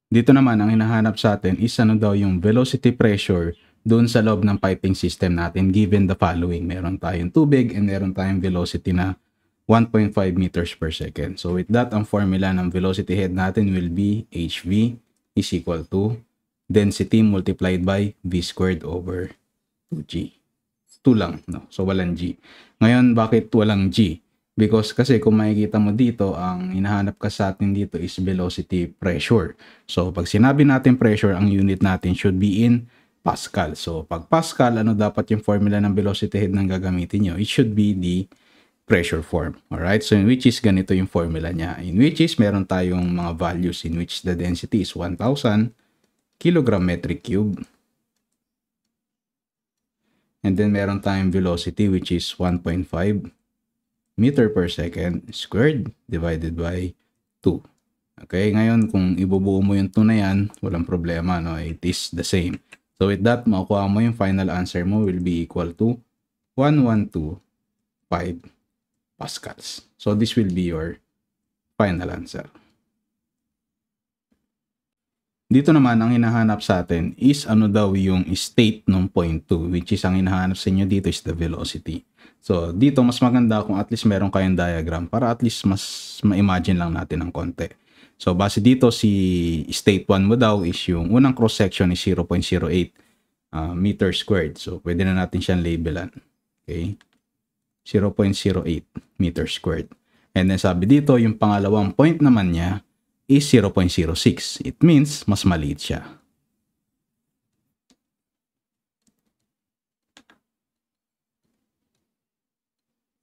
Dito naman ang hinahanap sa atin is ano daw yung velocity pressure doon sa loob ng piping system natin given the following. Meron tayong tubig and meron tayong velocity na 1.5 meters per second. So with that, ang formula ng velocity head natin will be HV is equal to density multiplied by V squared over 2G. 2 lang, no? So walang G. Ngayon, bakit walang G? Because kasi kung makikita mo dito, ang hinahanap ka sa atin dito is velocity pressure. So pag sinabi natin pressure, ang unit natin should be in Pascal. So pag Pascal, ano dapat yung formula ng velocity head ng gagamitin nyo? It should be the pressure form. Alright? So in which is ganito yung formula niya. In which is meron tayong mga values in which the density is 1,000 kilogram metric cube. And then meron tayong velocity which is 1.5 meter per second squared divided by 2. Okay, ngayon kung ibubuo mo yung 2 na yan, walang problema, no? It is the same. So with that, makukuha mo yung final answer mo will be equal to 1125 pascals. So this will be your final answer. Dito naman, ang hinahanap sa atin is ano daw yung state ng point 2, which is ang hinahanap sa inyo dito is the velocity. So, dito mas maganda kung at least meron kayong diagram para at least mas ma-imagine lang natin ng konti. So, base dito si state 1 mo daw is yung unang cross-section is 0.08 meter squared. So, pwede na natin siyang labelan. Okay? 0.08 meter squared. And then sabi dito, yung pangalawang point naman niya is 0.06. It means mas maliit siya.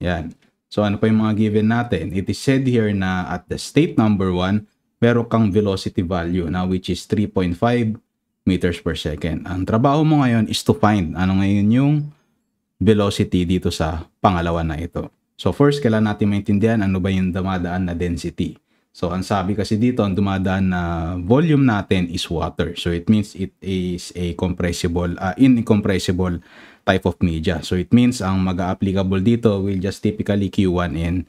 Yan. So ano pa yung mga given natin? It is said here na at the state number 1, meron kang velocity value na which is 3.5 meters per second. Ang trabaho mo ngayon is to find ano ngayon yung velocity dito sa pangalawa na ito. So first, kailangan natin maintindihan ano ba yung dumadaan na density. So ang sabi kasi dito, ang dumadaan na volume natin is water. So it means it is a compressible, incompressible type of media. So it means ang mag-applicable dito will just typically Q1 in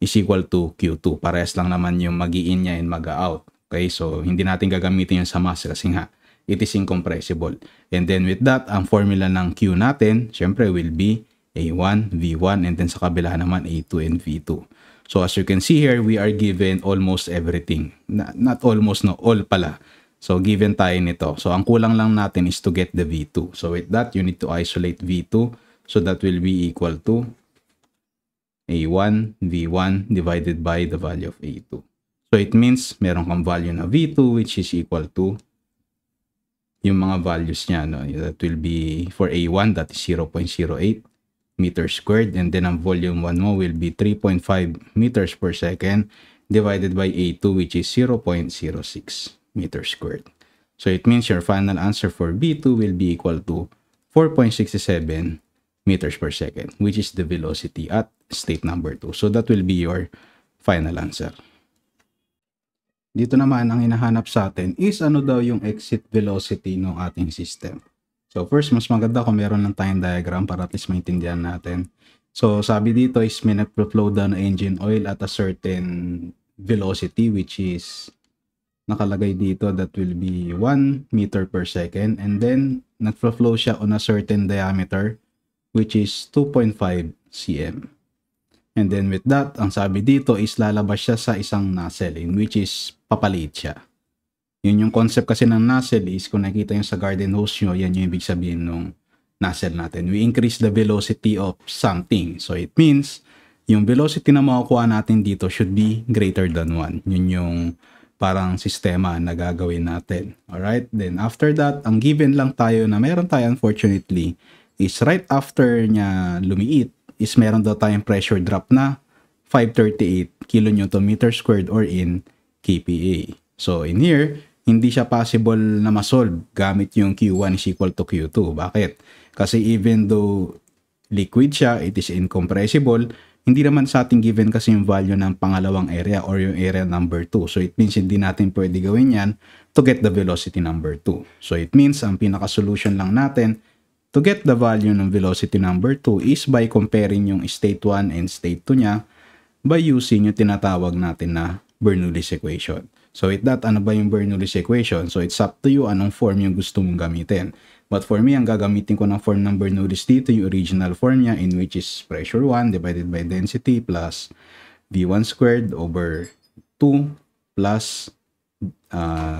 is equal to Q2. Parehas lang naman yung mag-in niya and mag-out. Okay, so hindi natin gagamitin yung sa mass kasi nga it is incompressible. And then with that, ang formula ng Q natin, syempre will be A1, V1, and then sa kabila naman A2 and V2. So as you can see here, we are given almost everything. Not almost, no, all pala. So given tayo nito. So ang kulang lang natin is to get the V2. So with that, you need to isolate V2. So that will be equal to A1, V1 divided by the value of A2. So it means meron kang value na V2 which is equal to yung mga values niya. No? That will be for A1, that is 0.08 meters squared, and then ang volume 1 mo will be 3.5 meters per second divided by A2 which is 0.06 meters squared. So it means your final answer for B2 will be equal to 4.67 meters per second, which is the velocity at state number 2. So that will be your final answer. Dito naman ang hinahanap sa atin is ano daw yung exit velocity ng ating system. So first, mas maganda kung meron lang tayong diagram para at least maintindihan natin. So sabi dito is may nagflow down na engine oil at a certain velocity which is nakalagay dito that will be 1 meter per second, and then nagflow siya on a certain diameter which is 2.5 cm. And then with that, ang sabi dito is lalabas siya sa isang nozzle in which is papaliit siya. Yun yung concept kasi ng nozzle is kung nakita nyo sa garden hose nyo, yan yung ibig sabihin ng nozzle natin. We increase the velocity of something. So it means, yung velocity na makukuha natin dito should be greater than 1. Yun yung parang sistema na gagawin natin. Alright? Then after that, ang given lang tayo na meron tayo unfortunately is right after niya lumiit is meron daw tayong pressure drop na 538 kN/m squared or in kPa. So in here, hindi siya possible na ma-solve gamit yung Q1 is equal to Q2. Bakit? Kasi even though liquid siya, it is incompressible, hindi naman sa ating given kasi yung value ng pangalawang area or yung area number 2. So it means hindi natin pwede gawin yan to get the velocity number 2. So it means ang pinaka-solution lang natin to get the value ng velocity number 2 is by comparing yung state 1 and state 2 niya by using yung tinatawag natin na Bernoulli's equation. So with that, ano ba yung Bernoulli's equation? So it's up to you anong form yung gusto mong gamitin. But for me, ang gagamitin ko ng form ng Bernoulli's dito, yung original form niya, in which is pressure 1 divided by density plus V1 squared over 2 plus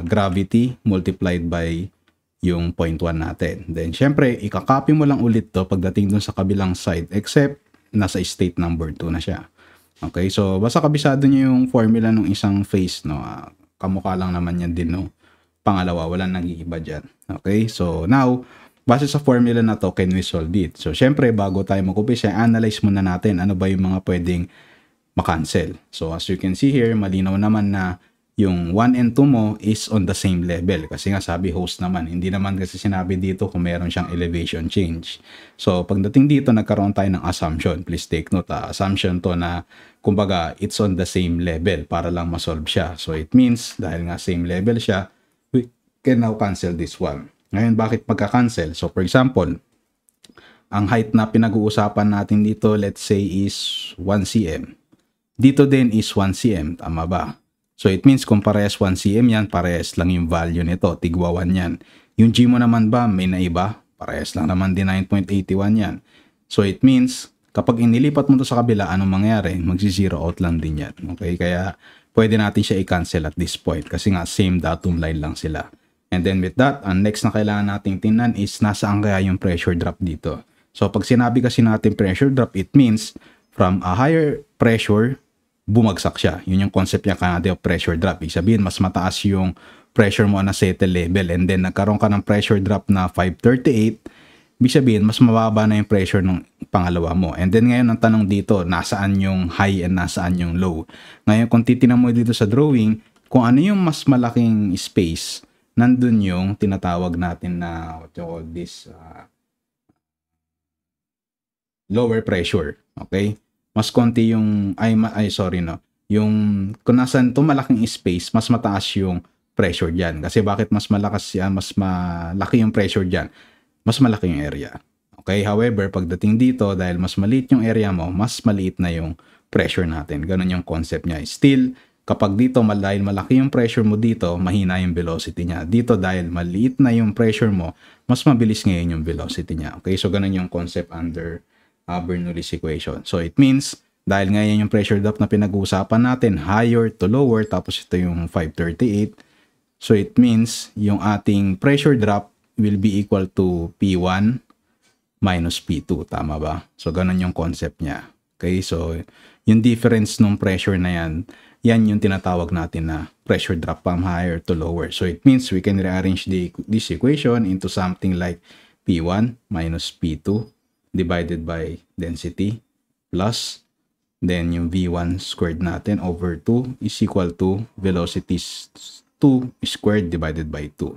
gravity multiplied by yung 0.1 natin. Then, syempre, ikakopy mo lang ulit to pagdating dun sa kabilang side, except nasa state number 2 na siya. Okay, so basta kabisado nyo yung formula ng isang phase, no? Kamukha lang naman yan din, no? Pangalawa, walang nag-iiba dyan. Okay, so now, base sa formula na to, can we solve it? So, syempre, bago tayo mag-umpisa, analyze muna natin ano ba yung mga pwedeng makancel. So, as you can see here, malinaw naman na yung 1 and 2 mo is on the same level. Kasi nga sabi host naman. Hindi naman kasi sinabi dito kung meron siyang elevation change. So, pagdating dito, nagkaroon tayo ng assumption. Please take note, assumption to na, kumbaga, it's on the same level para lang masolve siya. So, it means, dahil nga same level siya, we can now cancel this one. Ngayon, bakit magka-cancel? So, for example, ang height na pinag-uusapan natin dito, let's say, is 1 cm. Dito din is 1 cm. Tama ba? So, it means kung parehas 1 cm yan, parehas lang yung value nito. Tigwa 1 yan. Yung G mo naman ba, may naiba? Parehas lang naman din 9.81 yan. So, it means, kapag inilipat mo to sa kabila, anong mangyari? Magsi-zero out lang din yan. Okay? Kaya, pwede natin siya i-cancel at this point. Kasi nga, same datum line lang sila. And then with that, ang next na kailangan nating tingnan is, nasaan kaya yung pressure drop dito? So, pag sinabi kasi natin pressure drop, it means, from a higher pressure, bumagsak siya. Yun yung concept niya kanina of pressure drop. Ibig sabihin, mas mataas yung pressure mo na settle level and then nagkaroon ka ng pressure drop na 538, ibig sabihin, mas mababa na yung pressure ng pangalawa mo. And then ngayon, ang tanong dito, nasaan yung high and nasaan yung low? Ngayon, kung titignan mo dito sa drawing, kung ano yung mas malaking space, nandun yung tinatawag natin na, what you call this, lower pressure. Okay? Mas konti yung, yung, kung nasan itong malaking space, mas mataas yung pressure dyan. Kasi bakit mas malakas yan, mas malaki yung pressure dyan, mas malaki yung area. Okay, however, pagdating dito, dahil mas maliit yung area mo, mas maliit na yung pressure natin. Ganun yung concept niya. Still, kapag dito, dahil malaki yung pressure mo dito, mahina yung velocity niya. Dito, dahil maliit na yung pressure mo, mas mabilis ngayon yung velocity niya. Okay, so ganun yung concept under Bernoulli's equation. So it means, dahil ngayon yung pressure drop na pinag-uusapan natin, higher to lower, tapos ito yung 538. So it means, yung ating pressure drop will be equal to P1 minus P2. Tama ba? So ganun yung concept niya. Okay, so yung difference ng pressure na yan, yan yung tinatawag natin na pressure drop from higher to lower. So it means we can rearrange this equation into something like P1 minus P2 divided by density plus then yung V1 squared natin over 2 is equal to velocity 2 squared divided by 2.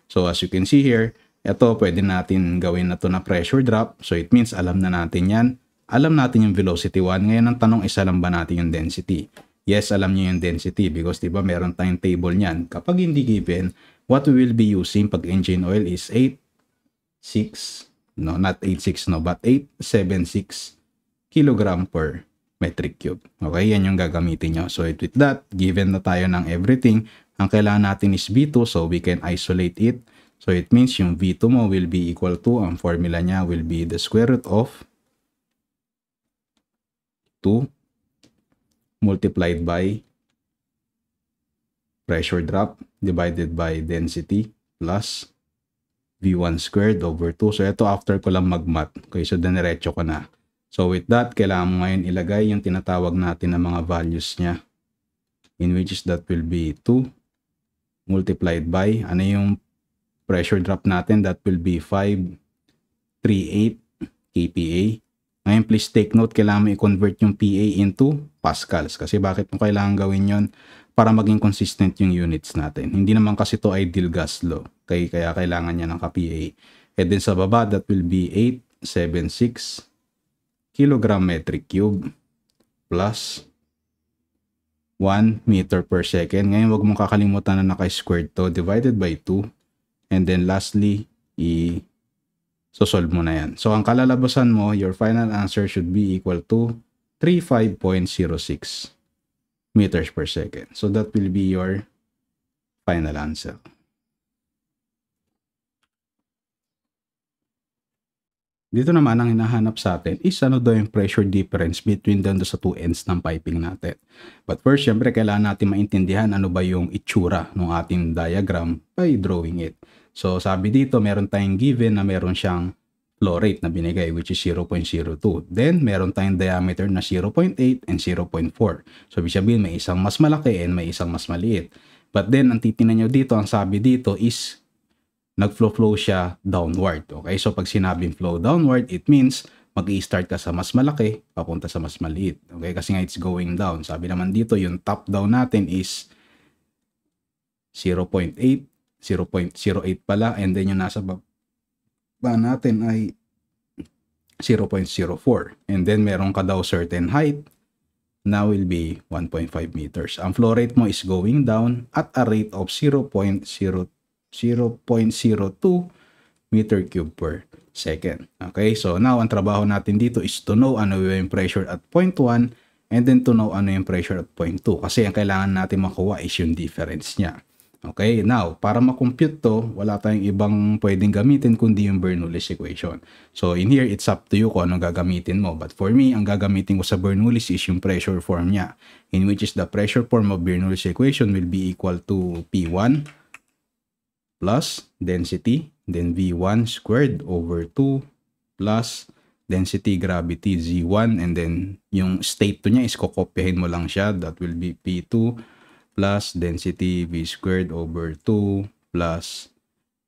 So as you can see here, ito pwede natin gawin na to na pressure drop. So it means alam na natin yan. Alam natin yung velocity 1. Ngayon ang tanong is alam ba natin yung density? Yes, alam niyo yung density because diba meron tayong table niyan. Kapag hindi given, what we will be using pag engine oil is 8.6 no, not 8.6 no, but 8.76 kilogram per metric cube. Okay, yan yung gagamitin nyo. So with that, given na tayo ng everything, ang kailangan natin is V2, so we can isolate it. So it means yung V2 mo will be equal to, ang formula niya will be the square root of 2 multiplied by pressure drop divided by density plus V1 squared over 2. So, ito after ko lang mag-mat. Okay, so diniretso ko na. So, with that, kailangan mo ngayon ilagay yung tinatawag natin na mga values niya. In which is that will be 2 multiplied by, ano yung pressure drop natin? That will be 538 kPa. Ngayon, please take note, kailangan mo i-convert yung PA into pascals. Kasi bakit mo kailangan gawin yon? Para maging consistent yung units natin. Hindi naman kasi to ideal gas law. Kaya kailangan niya ng ka-PA. And then sa baba, that will be 876 kilogram metric cube plus 1 meter per second. Ngayon, wag mong kakalimutan na naka-squared to divided by 2. And then lastly, so-solve mo na yan. So, ang kalalabasan mo, your final answer should be equal to 35.06 meters per second. So, that will be your final answer. Dito naman ang hinahanap sa atin is ano daw yung pressure difference between doon sa two ends ng piping natin. But first, syempre, kailangan natin maintindihan ano ba yung itsura ng ating diagram by drawing it. So, sabi dito, meron tayong given na meron siyang flow rate na binigay which is 0.02. Then, meron tayong diameter na 0.8 and 0.4. So, ibig sabihin, may isang mas malaki and may isang mas maliit. But then, ang titingnan nyo dito, ang sabi dito is nag-flow siya downward. Okay? So, pag sinabing flow downward, it means mag-i-start ka sa mas malaki, papunta sa mas maliit. Okay? Kasi nga it's going down. Sabi naman dito, yung top down natin is 0.8, 0.08 pala, and then yung nasa baba natin ay 0.04. And then, meron ka daw certain height na will be 1.5 meters. Ang flow rate mo is going down at a rate of 0.02 meter cube per second. Okay, so now ang trabaho natin dito is to know ano yung pressure at point 1 and then to know ano yung pressure at point 2 kasi ang kailangan natin makuha is yung difference niya. Okay, now para makompute to, wala tayong ibang pwedeng gamitin kundi yung Bernoulli's equation. So in here, it's up to you kung anong gagamitin mo. But for me, ang gagamitin ko sa Bernoulli's is yung pressure form niya, in which is the pressure form of Bernoulli's equation will be equal to P1 plus density, then V1 squared over 2 plus density gravity Z1, and then yung state to niya is kokopyahin mo lang siya. That will be P2 plus density V squared over 2 plus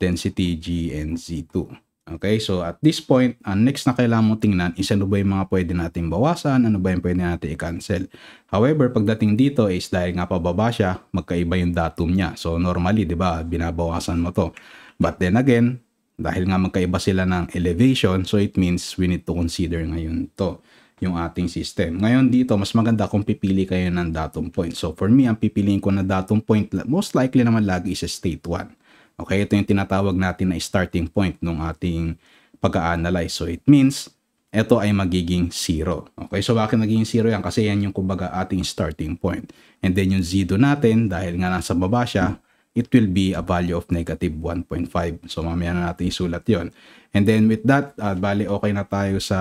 density G and Z2. Okay, so at this point, ang next na kailangan mo tingnan is ano ba yung mga pwede natin bawasan, ano ba yung pwede natin i-cancel. However, pagdating dito is dahil nga pababa siya, magkaiba yung datum niya. So normally, di ba, binabawasan mo to. But then again, dahil nga magkaiba sila ng elevation, so it means we need to consider ngayon to, yung ating system. Ngayon dito, mas maganda kung pipili kayo ng datum point. So for me, ang pipiliin ko na datum point, most likely naman lagi is state 1. Okay, ito yung tinatawag natin na starting point ng ating pag-a-analyze. So it means, ito ay magiging 0. Okay, so bakit magiging 0 yan? Kasi yan yung kumbaga ating starting point. And then yung Z2 natin, dahil nga nasa baba siya, it will be a value of negative 1.5. So mamaya na natin isulat yon. And then with that, bali okay na tayo sa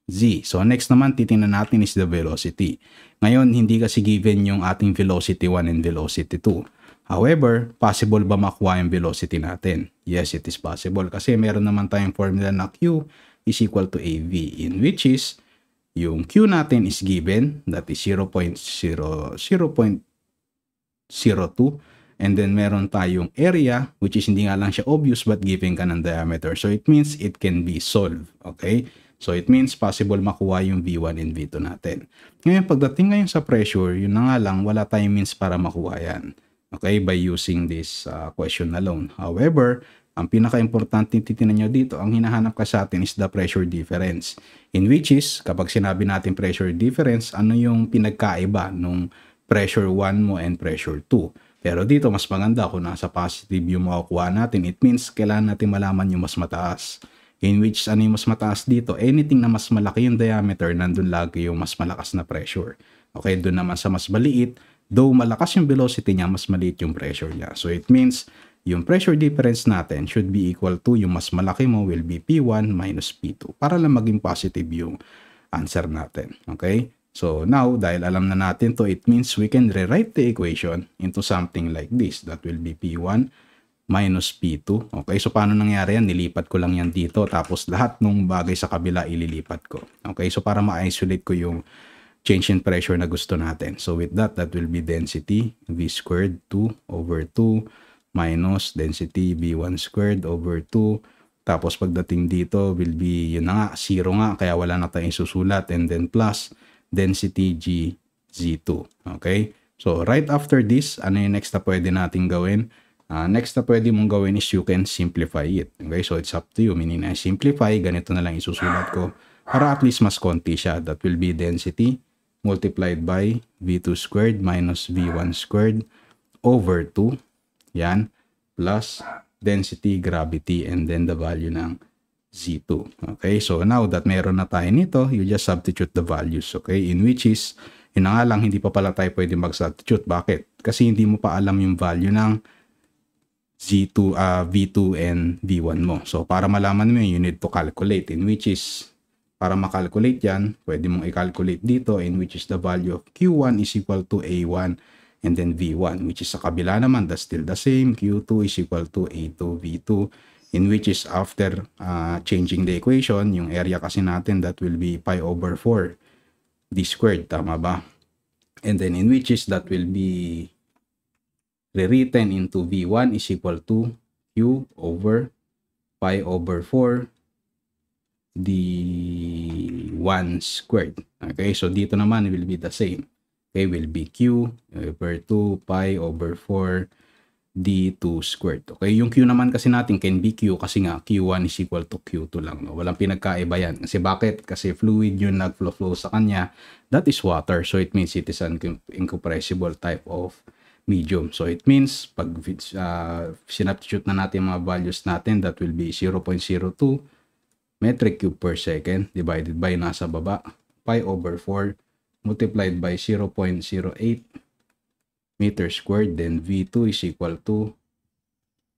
Z. So next naman, titingnan natin is the velocity. Ngayon, hindi kasi given yung ating velocity 1 and velocity 2. However, possible ba makuha yung velocity natin? Yes, it is possible kasi meron naman tayong formula na Q is equal to AV, in which is yung Q natin is given, that is 0.02, and then meron tayong area which is hindi nga lang siya obvious but given ka ng diameter. So it means it can be solved. Okay? So it means possible makuha yung V1 and V2 natin. Ngayon, pagdating ngayon sa pressure, yun na nga lang, wala tayong means para makuha yan. Okay, by using this question alone. However, ang pinaka-importante titingnan nyo dito, ang hinahanap ka sa atin is the pressure difference. In which is, kapag sinabi natin pressure difference, ano yung pinagkaiba nung pressure 1 mo and pressure 2. Pero dito, mas maganda kung nasa positive yung makukuha natin. It means, kailangan natin malaman yung mas mataas. In which, ano yung mas mataas dito? Anything na mas malaki yung diameter, nandun lagi yung mas malakas na pressure. Okay, doon naman sa mas maliit, though malakas yung velocity niya, mas maliit yung pressure niya. So it means, yung pressure difference natin should be equal to, yung mas malaki mo will be P1 minus P2. Para lang maging positive yung answer natin. Okay? So now, dahil alam na natin to, it means we can rewrite the equation into something like this. That will be P1 minus P2. Okay? So paano nangyari yan? Nilipat ko lang yan dito. Tapos lahat ng bagay sa kabila ililipat ko. Okay? So para ma-isolate ko yung change in pressure na gusto natin. So with that, that will be density V squared 2 over 2 minus density V1 squared over 2. Tapos pagdating dito will be, yun na nga, 0 nga, kaya wala na tayong susulat. And then plus density G Z2. Okay? So right after this, ano yung next na pwede natin gawin? Next na pwede mong gawin is you can simplify it. Okay? So it's up to you. Meaning na simplify, ganito na lang isusulat ko para at least mas konti siya. That will be density multiplied by V2 squared minus V1 squared over 2. Yan. Plus density, gravity, and then the value ng Z2. Okay. So now that meron na tayo nito, you just substitute the values. Okay. In which is, yun na nga lang, hindi pa pala tayo pwede mag-substitute. Bakit? Kasi hindi mo pa alam yung value ng V2 and V1 mo. So, para malaman mo yun, you need to calculate, in which is, para makalculate yan, pwede mong i-calculate dito, in which is the value of Q1 is equal to A1 and then V1, which is sa kabila naman, that's still the same. Q2 is equal to A2 V2, in which is after changing the equation, yung area kasi natin, that will be pi over 4 d squared, tama ba? And then in which is that will be rewritten into V1 is equal to Q over pi over 4 d1 squared. Okay, so dito naman will be the same. Okay, will be Q over 2 pi over 4 d2 squared. Okay, yung Q naman kasi natin can be Q kasi nga Q1 is equal to Q2 lang. No? Walang pinagkaiba yan. Kasi bakit? Kasi fluid yung nag-flow sa kanya. That is water. So it means it is an incompressible type of medium. So it means pag sinubstitute na natin mga values natin, that will be 0.02 metric cube per second divided by nasa baba pi over 4 multiplied by 0.08 meter squared, then V2 is equal to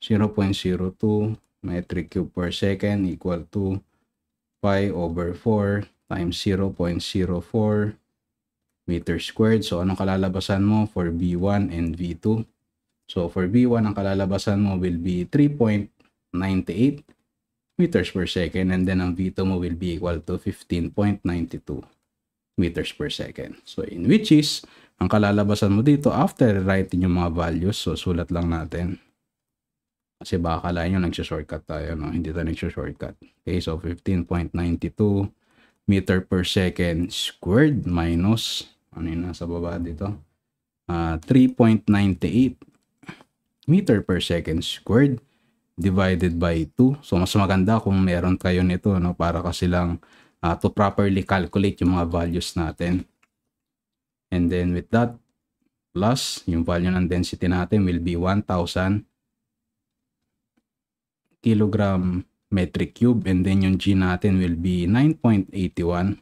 0.02 metric cube per second equal to pi over 4 times 0.04 meter squared. So, anong kalalabasan mo for V1 and V2? So, for V1, ang kalalabasan mo will be 3.98 meters per second, and then ang V2 mo will be equal to 15.92 meters per second. So, in which is, ang kalalabasan mo dito, after writing yung mga values, so sulat lang natin. Kasi baka kalahin nyo, nagsishortcut tayo, no? Hindi tayo nagsishortcut. Okay, so 15.92 meter per second squared minus, ano yun nasa baba dito? 3.98 meter per second squared divided by 2. So, mas maganda kung meron kayo nito, no? Para kasi lang to properly calculate yung mga values natin. And then with that, plus, yung value ng density natin will be 1,000 kilogram metric cube. And then yung G natin will be 9.81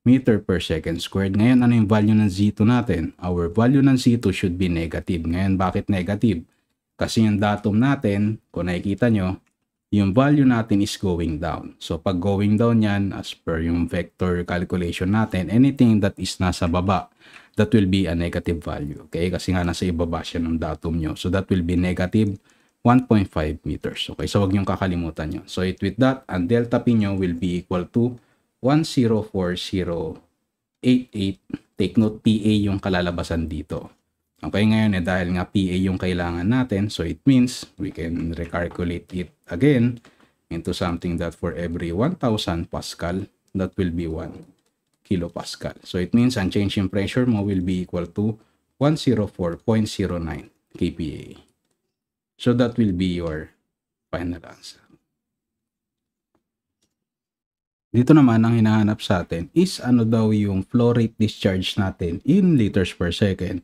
meter per second squared. Ngayon, ano yung value ng Z2 natin? Our value ng Z2 should be negative. Ngayon, bakit negative? Kasi yung datum natin, kung nakikita nyo, yung value natin is going down. So, pag going down yan, as per yung vector calculation natin, anything that is nasa baba, that will be a negative value. Okay? Kasi nga nasa ibaba siya ng datum nyo. So, that will be negative 1.5 meters. Okay? So, wag niyong kakalimutan nyo. So, with that, ang delta P nyo will be equal to 104088. Take note, PA yung kalalabasan dito. Okay, ngayon dahil nga PA yung kailangan natin, so it means we can recalculate it again into something that for every 1,000 Pascal, that will be 1 kilopascal. So it means ang change in pressure mo will be equal to 104.09 kPa. So that will be your final answer. Dito naman ang hinahanap sa atin is ano daw yung flow rate discharge natin in liters per second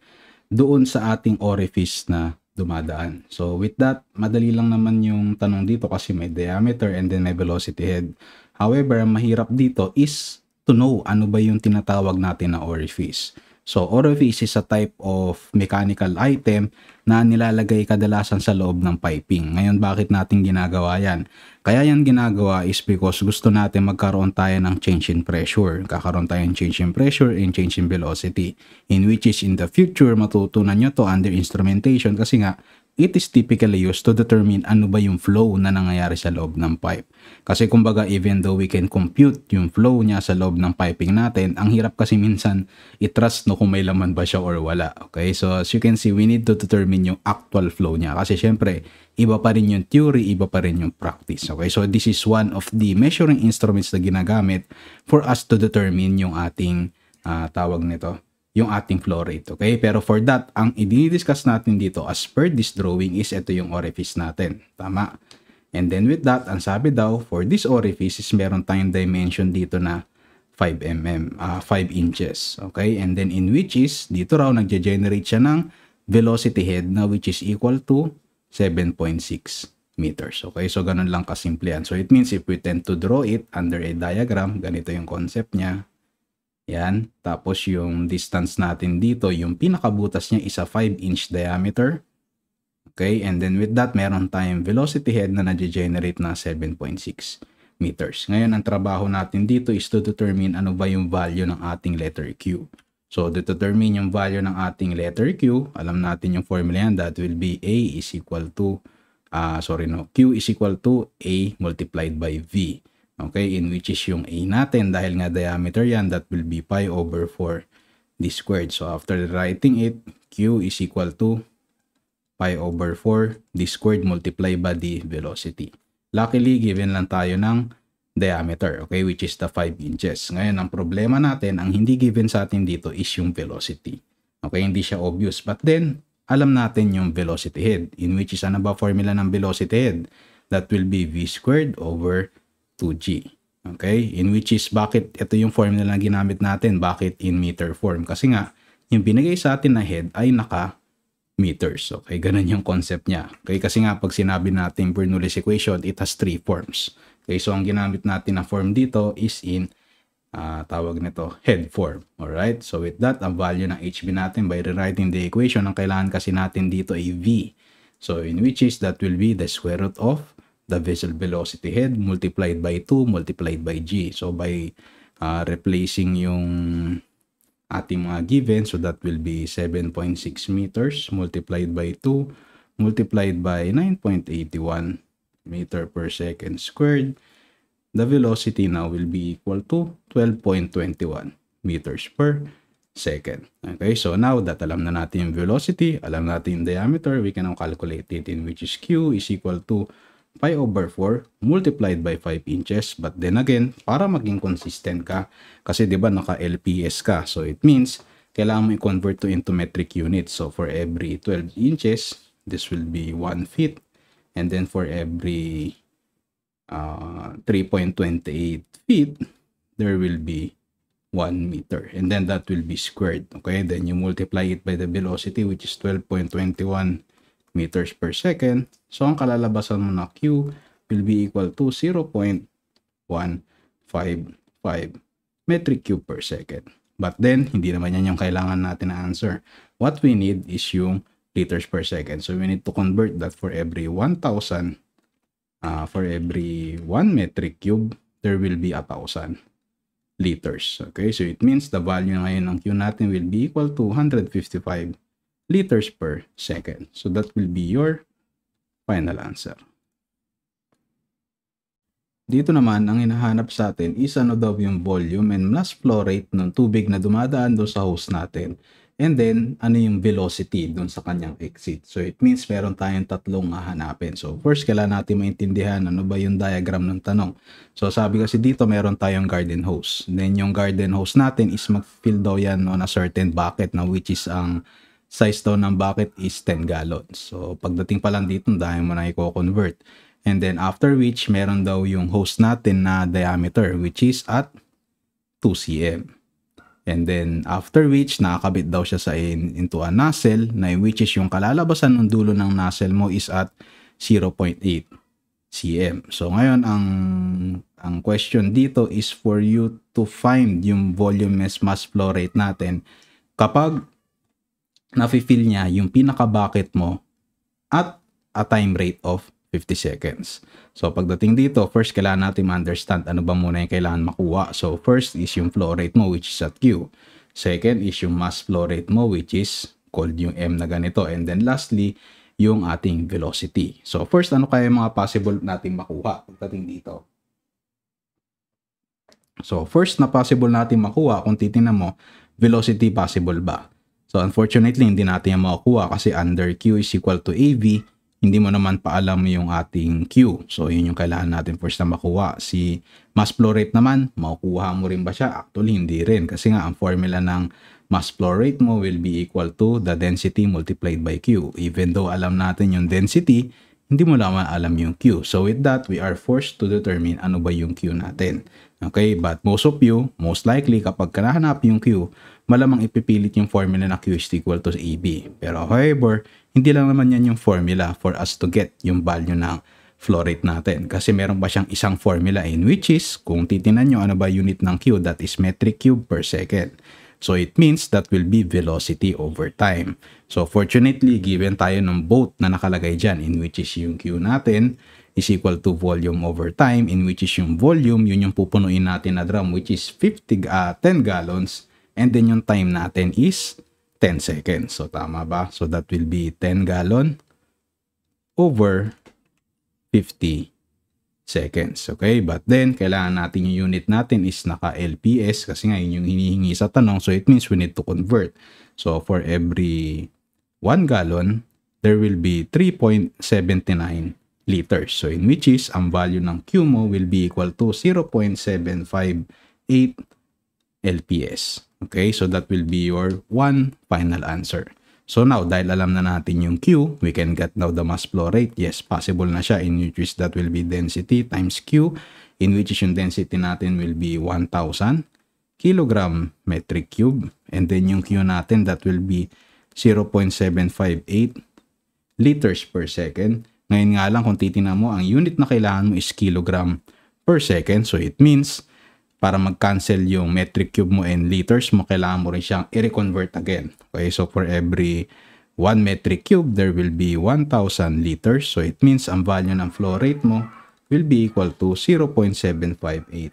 doon sa ating orifice na dumadaan. So with that, madali lang naman yung tanong dito kasi may diameter and then may velocity head. However, ang mahirap dito is to know ano ba yung tinatawag natin na orifice. So orifice is a type of mechanical item na nilalagay kadalasan sa loob ng piping. Ngayon, bakit natin ginagawa yan? Kaya yan ginagawa is because gusto natin magkaroon tayo ng change in pressure. Kakaroon tayo ng change in pressure and change in velocity. In which is in the future, matutunan nyo to under instrumentation kasi nga, it is typically used to determine ano ba yung flow na nangyayari sa loob ng pipe. Kasi kumbaga, even though we can compute yung flow niya sa loob ng piping natin, ang hirap kasi minsan i-trust no kung may laman ba siya or wala. Okay, so as you can see, we need to determine yung actual flow niya. Kasi syempre, iba pa rin yung theory, iba pa rin yung practice. Okay, so this is one of the measuring instruments na ginagamit for us to determine yung ating tawag nito, yung ating flow rate. Okay, pero for that, ang i-discuss natin dito as per this drawing is ito yung orifice natin. Tama? And then with that, ang sabi daw, for this orifice is meron tayong dimension dito na 5 mm, 5 inches. Okay, and then in which is, dito raw nagge-generate siya ng velocity head na which is equal to 7.6 meters. Okay, so ganun lang kasimple yan. So it means if we tend to draw it under a diagram, ganito yung concept niya. Yan. Tapos yung distance natin dito, yung pinakabutas niya is a 5-inch diameter. Okay, and then with that, meron tayong velocity head na na-generate na 7.6 meters. Ngayon, ang trabaho natin dito is to determine ano ba yung value ng ating letter Q. So, to determine yung value ng ating letter Q, alam natin yung formula yan, that will be A is equal to, Q is equal to A multiplied by V. Okay, in which is yung A natin, dahil nga diameter yan, that will be pi over 4 d squared. So, after writing it, Q is equal to pi over 4 d squared multiplied by the velocity. Luckily, given lang tayo ng diameter, okay, which is the 5 inches. Ngayon, ang problema natin, ang hindi given sa atin dito is yung velocity. Okay, hindi siya obvious. But then, alam natin yung velocity head, in which is ano ba formula ng velocity head? That will be v squared over 2g. Okay, in which is bakit ito yung formula na ginamit natin? Bakit in meter form? Kasi nga, yung binigay sa atin na head ay naka meters. Okay, ganun yung concept niya. Okay, kasi nga pag sinabi natin Bernoulli's equation, it has 3 forms. Okay, so ang ginamit natin na form dito is in tawag nito head form. Alright, so with that, ang value ng HB natin by rewriting the equation, ang kailangan kasi natin dito ay V. So in which is that will be the square root of the vessel velocity head multiplied by 2 multiplied by G. So by replacing yung ating mga given, so that will be 7.6 meters multiplied by 2 multiplied by 9.81 meter per second squared. The velocity now will be equal to 12.21 meters per second. Okay, so now that alam na natin yung velocity, alam natin yung diameter, we can now calculate it, in which is Q is equal to pi over 4 multiplied by 5 inches. But then again, para maging consistent ka, kasi di ba naka LPS ka, so it means kailangan mo i-convert to into metric units. So for every 12 inches, this will be 1 feet, and then for every 3.28 feet, there will be 1 meter, and then that will be squared. Okay, then you multiply it by the velocity, which is 12.21 meters per second. So ang kalalabasan mo na Q will be equal to 0.155 metric cube per second. But then, hindi naman yan yung kailangan natin na answer. What we need is yung liters per second. So we need to convert that for every 1,000, for every 1 metric cube, there will be 1,000 liters. Okay, so it means the value ngayon ng Q natin will be equal to 155 liters per second. So that will be your final answer. Dito naman, ang hinahanap sa atin is ano daw yung volume and mass flow rate ng tubig na dumadaan doon sa hose natin. And then, ano yung velocity doon sa kanyang exit. So it means meron tayong tatlong hahanapin. So first, kailangan natin maintindihan ano ba yung diagram ng tanong. So sabi kasi dito, meron tayong garden hose. Then yung garden hose natin is mag-fill daw yan on a certain bucket na which is ang size daw ng bucket is 10 gallons. So pagdating pa lang dito, dahil mo na i-convert. And then after which, meron daw yung hose natin na diameter which is at 2 cm. And then after which, nakakabit daw siya into a nozzle na which is yung kalalabasan ng dulo ng nozzle mo is at 0.8 cm. So ngayon, ang question dito is for you to find yung volume mass flow rate natin kapag nafe-fill niya yung pinaka-bucket mo at a time rate of 50 seconds. So pagdating dito, first kailangan natin ma-understand ano ba muna yung kailangan makuha. So first is yung flow rate mo which is at Q. Second is yung mass flow rate mo which is called yung M na ganito. And then lastly, yung ating velocity. So first, ano kaya yung mga possible natin makuha pagdating dito? So first na possible natin makuha, kung titingnan mo, velocity possible ba? So unfortunately, hindi natin yung makukuha kasi under Q is equal to AV, hindi mo naman pa alam yung ating Q. So yun yung kailangan natin first na makuha. Si mass flow rate naman, makukuha mo rin ba siya? Actually, hindi rin. Kasi nga, ang formula ng mass flow rate mo will be equal to the density multiplied by Q. Even though alam natin yung density, hindi mo lang alam yung Q. So with that, we are forced to determine ano ba yung Q natin. Okay, but most of you, most likely, kapag kanahanap yung Q, malamang ipipilit yung formula na Q is equal to AB. Pero however, hindi lang naman yan yung formula for us to get yung value ng flow rate natin. Kasi meron pa siyang isang formula in which is, kung titinan nyo ano ba unit ng Q, that is metric cube per second. So it means that will be velocity over time. So fortunately, given tayo ng both na nakalagay dyan, in which is yung Q natin is equal to volume over time, in which is yung volume, yun yung pupunuin natin na drum, which is 10 gallons, and then yung time natin is 10 seconds. So tama ba? So that will be 10 gallon over 50 seconds. Okay? But then, kailangan natin yung unit natin is naka LPS kasi nga yun yung hinihingi sa tanong. So it means we need to convert. So for every 1 gallon, there will be 3.79 liters. So in which is, ang value ng Q mo will be equal to 0.758 LPS. Okay? So that will be your one final answer. So now, dahil alam na natin yung Q, we can get now the mass flow rate. Yes, possible na siya, in which is that will be density times Q, in which is yung density natin will be 1,000 kilogram metric cube. And then yung Q natin, that will be 0.758 liters per second. Ngayon nga lang, kung titingnan mo, ang unit na kailangan mo is kilogram per second. So it means, para mag-cancel yung metric cube mo and liters mo, kailangan mo rin siyang i-reconvert again. Okay, so for every 1 metric cube, there will be 1,000 liters. So it means ang value ng flow rate mo will be equal to 0.758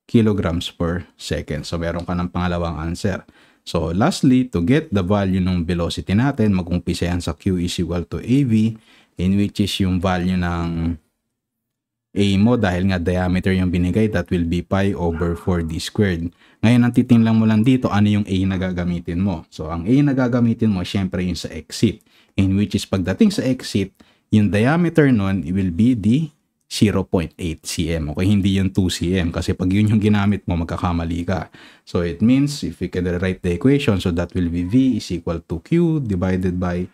kilograms per second. So meron ka ng pangalawang answer. So lastly, to get the value ng velocity natin, mag-umpisa yan sa Q is equal to AV, in which is yung value ng A mo, dahil nga diameter yung binigay, that will be pi over 4d squared. Ngayon, ang titingnan mo lang dito, ano yung A na gagamitin mo. So, ang A na gagamitin mo, syempre yung sa exit. In which is, pagdating sa exit, yung diameter nun will be the 0.8 cm. Okay, hindi yung 2 cm. Kasi pag yun yung ginamit mo, magkakamali ka. So, it means, if we can write the equation, so that will be V is equal to Q divided by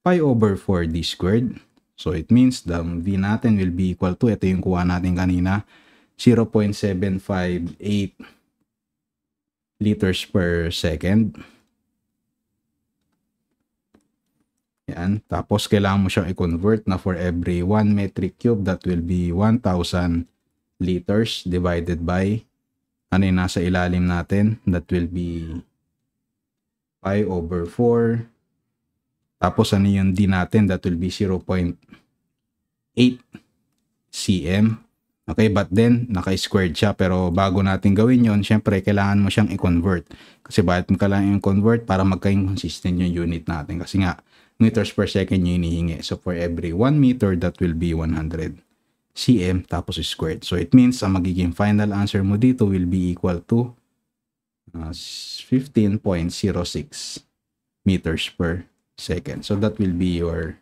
pi over 4d squared. So it means the V natin will be equal to, ito yung kuha natin kanina, 0.758 liters per second. Yan. Tapos kailangan mo siyang i-convert na for every 1 metric cube, that will be 1,000 liters divided by, ano yung nasa ilalim natin, that will be pi over 4. Tapos ano yung D natin, that will be 0.8 cm. Okay, but then naka-squared siya, pero bago natin gawin yon, syempre kailangan mo siyang i-convert. Kasi bakit mo kailangan i-convert? Para magka-consistent yung unit natin. Kasi nga, meters per second yung hinihingi. So for every 1 meter, that will be 100 cm, tapos squared. So it means, ang magiging final answer mo dito will be equal to 15.06 meters per second. So that will be your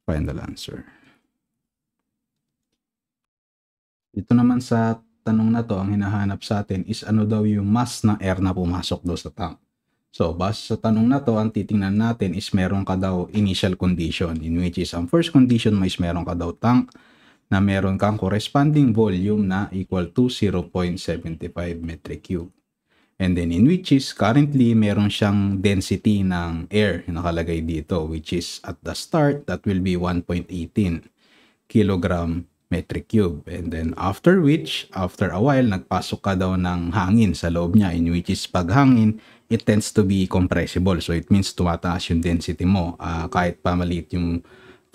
final answer. Dito naman sa tanong na to, ang hinahanap sa atin is ano daw yung mass ng air na pumasok daw sa tank. So base sa tanong na to, ang titingnan natin is meron ka daw initial condition, in which is ang first condition mo is meron ka daw tank na meron kang corresponding volume na equal to 0.75 metric cube. And then in which is currently meron siyang density ng air nakalagay dito, which is at the start that will be 1.18 kilogram metric cube. And then after which, after a while, nagpasok ka daw ng hangin sa loob niya, in which is pag hangin, it tends to be compressible. So it means tumataas yung density mo kahit pa maliit yung,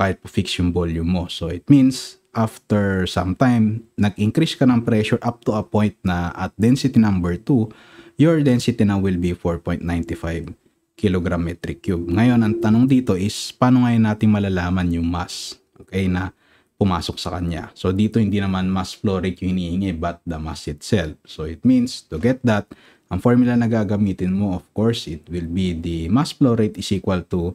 kahit pa fix yung volume mo. So it means after some time, nag-increase ka ng pressure up to a point na at density number 2, your density now will be 4.95 kilogram metric cube. Ngayon, ang tanong dito is, paano ngayon natin malalaman yung mass, okay, na pumasok sa kanya? So, dito hindi naman mass flow rate yung hinihingi, but the mass itself. So, it means, to get that, ang formula na gagamitin mo, of course, it will be the mass flow rate is equal to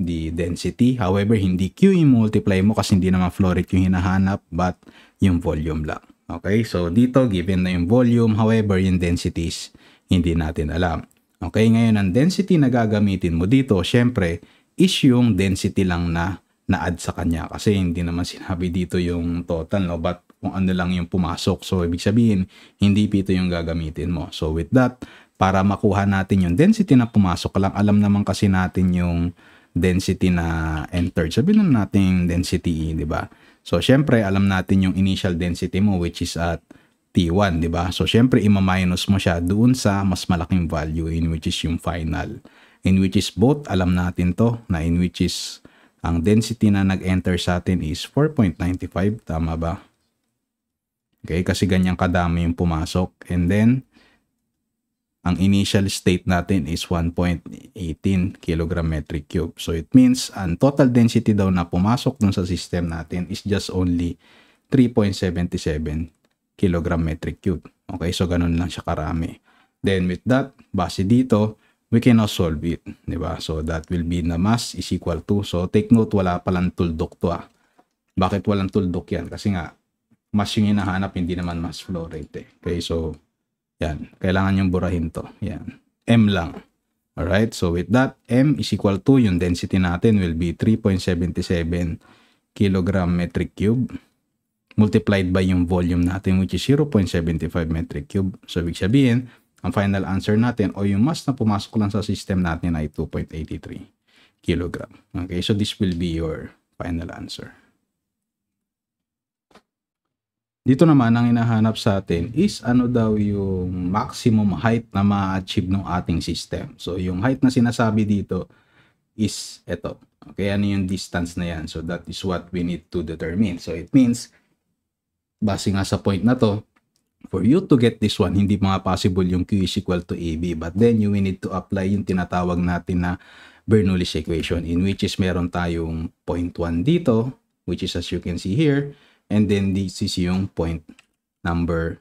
the density. However, hindi Q yung multiply mo kasi hindi naman flow rate yung hinahanap, but yung volume lang. Okay, so dito, given na yung volume, however, yung densities, hindi natin alam. Okay, ngayon ang density na gagamitin mo dito, syempre, is yung density lang na na-add sa kanya. Kasi hindi naman sinabi dito yung total, no? But kung ano lang yung pumasok. So, ibig sabihin, hindi pito yung gagamitin mo. So, with that, para makuha natin yung density na pumasok lang, alam naman kasi natin yung density na entered. Sabihin na natin density E, di ba? So, syempre, alam natin yung initial density mo which is at T1, di ba? So, syempre, ima-minus mo siya doon sa mas malaking value in which is yung final. In which is both, alam natin to, na in which is ang density na nag-enter sa atin is 4.95, tama ba? Okay, kasi ganyan kadami yung pumasok. And then, ang initial state natin is 1.18 kg metric cube. So, it means ang total density daw na pumasok dun sa system natin is just only 3.77 kg metric cube. Okay, so ganun lang siya karami. Then, with that, base dito, we can now solve it. Diba? So, that will be na mass is equal to. So, take note, wala palang tuldok to . Bakit walang tuldok yan? Kasi nga, mass yung hinahanap, hindi naman mass flow rate . Okay, so, yan. Kailangan yung burahin to. Yan. M lang. Alright, so with that, M is equal to, yung density natin will be 3.77 kg metric cube multiplied by yung volume natin which is 0.75 metric cube. So, ibig sabihin, ang final answer natin o yung mass na pumasok lang sa system natin ay 2.83 kg. Okay, so this will be your final answer. Dito naman, ang hinahanap sa atin is ano daw yung maximum height na ma-achieve ng ating system. So, yung height na sinasabi dito is ito. Okay, ano yung distance na yan? So, that is what we need to determine. So, it means, base nga sa point na to, for you to get this one, hindi mga possible yung Q is equal to AB. But then, you will need to apply yung tinatawag natin na Bernoulli's equation in which is meron tayong 0.1 dito, which is as you can see here. And then this is yung point number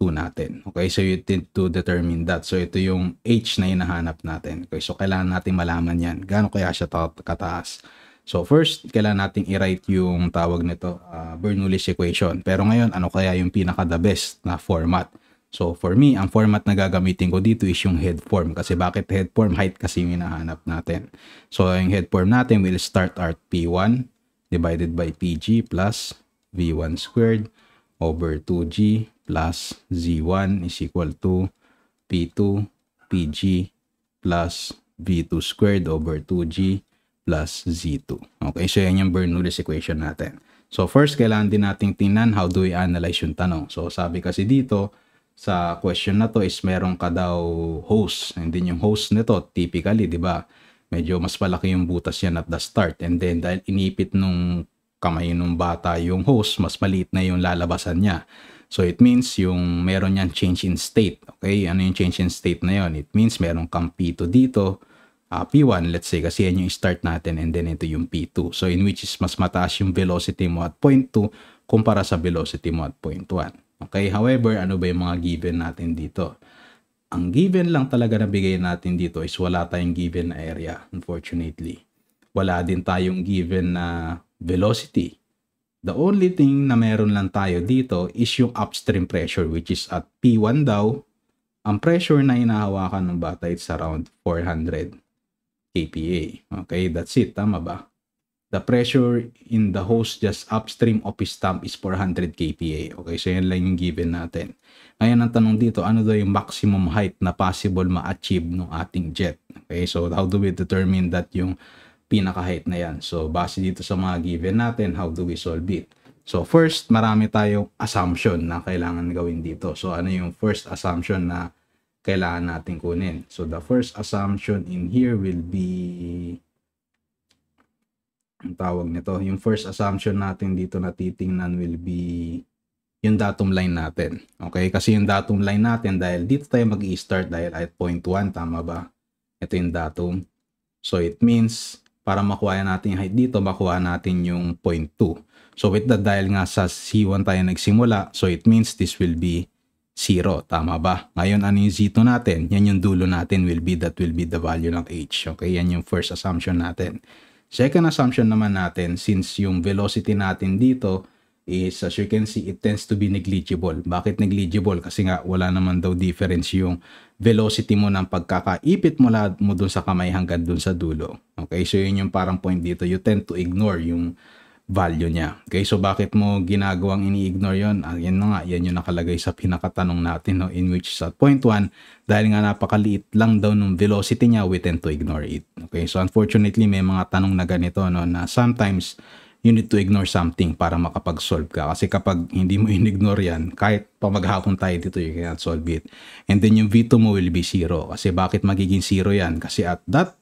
2 natin. Okay, so you need to determine that. So ito yung H na hinahanap natin. Okay, so kailangan natin malaman yan. Gaano kaya siya kataas? So first, kailangan natin i-write yung tawag nito, Bernoulli's equation. Pero ngayon, ano kaya yung pinaka-the best na format? So for me, ang format na gagamitin ko dito is yung head form. Kasi bakit head form? Height kasi yung hinahanap natin. So yung head form natin will start at P1 divided by PG plus V1 squared over 2G plus Z1 is equal to P2 PG plus V2 squared over 2G plus Z2. Okay, so yan yung Bernoulli's equation natin. So first, kailangan din nating tingnan how do we analyze yung tanong. So sabi kasi dito, sa question na to is meron ka daw host. And then yung host nito, typically, di ba, medyo mas malaki yung butas yan at the start. And then dahil inipit nung kamay nung bata yung host, mas maliit na yung lalabasan niya. So it means yung meron yan change in state. Okay, ano yung change in state na yon? It means meron kang P2 dito, P1 let's say, kasi yan yung start natin, and then ito yung P2. So in which is mas mataas yung velocity mo at point 2 kumpara sa velocity mo at point 1. Okay, however, ano ba yung mga given natin dito? Ang given lang talaga na bigay natin dito is wala tayong given na area, unfortunately. Wala din tayong given na velocity. The only thing na meron lang tayo dito is yung upstream pressure which is at P1 daw. Ang pressure na hinahawakan ng bata is around 400 kPa. Okay, that's it. Tama ba? The pressure in the hose just upstream of his thumb is 400 kPa. Okay, so yan lang yung given natin. Ngayon ang tanong dito, ano daw yung maximum height na possible ma-achieve ng ating jet? Okay, so how do we determine that yung pinaka-height na yan? So, base dito sa mga given natin, how do we solve it? So, first, marami tayong assumption na kailangan gawin dito. So, ano yung first assumption na kailangan natin kunin? So, the first assumption in here will be, ang tawag nito, yung first assumption natin dito na titingnan will be yung datum line natin. Okay? Kasi yung datum line natin, dahil dito tayo mag-i-start dahil at point 1, tama ba? Ito yung datum. So, it means, para makuha natin yung height dito, makuha natin yung 0.2. So with that, dahil nga sa C1 tayo nagsimula, so it means this will be 0. Tama ba? Ngayon, ano yung Z2 natin? Yan yung dulo natin that will be the value ng H. Okay, yan yung first assumption natin. Second assumption naman natin, since yung velocity natin dito is, as you can see, it tends to be negligible. Bakit negligible? Kasi nga, wala naman daw difference yung velocity mo ng pagkakaipit mo dun sa kamay hanggang dun sa dulo. Okay, so yun yung parang point dito. You tend to ignore yung value niya. Okay, so bakit mo ginagawang ini-ignore yon? Yan na nga, yan yung nakalagay sa pinakatanong natin, no? In which sa point 1, dahil nga napakaliit lang daw ng velocity niya, we tend to ignore it. Okay, so unfortunately, may mga tanong na ganito, no, na sometimes you need to ignore something para makapag-solve ka. Kasi kapag hindi mo in-ignore yan, kahit pa maghapon tayo dito, you cannot solve it. And then yung V2 mo will be 0. Kasi bakit magiging 0 yan? Kasi at that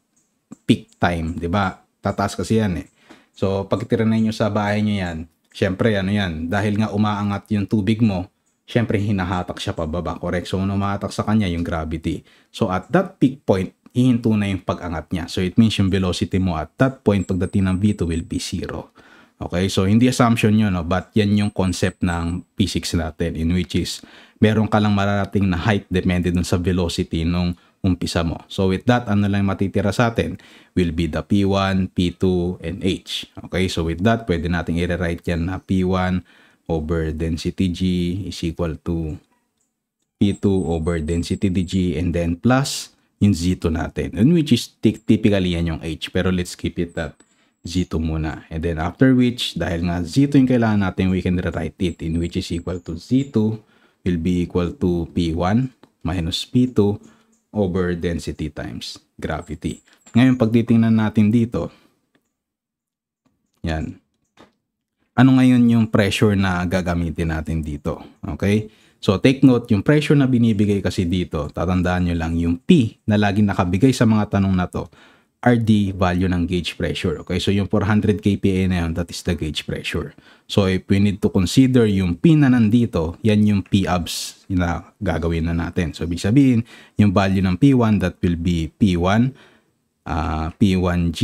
peak time, di ba? Tataas kasi yan eh. So, pag tiranan nyo sa bahay nyo yan, syempre, ano yan, dahil nga umaangat yung tubig mo, syempre, hinahatak siya pababa, correct? So, umahatak sa kanya yung gravity. So, at that peak point, hihinto na yung pag-angat niya. So, it means yung velocity mo at that point, pagdating ng V2 will be 0. Okay? So, hindi assumption yun, no? But yan yung concept ng physics natin, in which is, meron ka lang mararating na height depende dun sa velocity nung umpisa mo. So with that, ano lang matitira sa atin will be the P1, P2, and H. Okay, so with that, pwede natin i-rewrite yan na P1 over density G is equal to P2 over density dG and then plus yung Z2 natin. And which is typically yan yung H. Pero let's keep it at Z2 muna. And then after which, dahil nga Z2 yung kailangan natin, we can rewrite it in which is equal to Z2 will be equal to P1 minus P2 over density times gravity. Ngayon, pag titingnan natin dito, yan. Ano ngayon yung pressure na gagamitin natin dito? Okay? So, take note, yung pressure na binibigay kasi dito, tatandaan nyo lang, yung P na laging nakabigay sa mga tanong na to, are the value ng gauge pressure. Okay? So, yung 400 kPa na yun, that is the gauge pressure. So, if we need to consider yung P na nandito, yan yung P-abs na gagawin na natin. So, ibig sabihin, yung value ng P1, that will be P1, P1G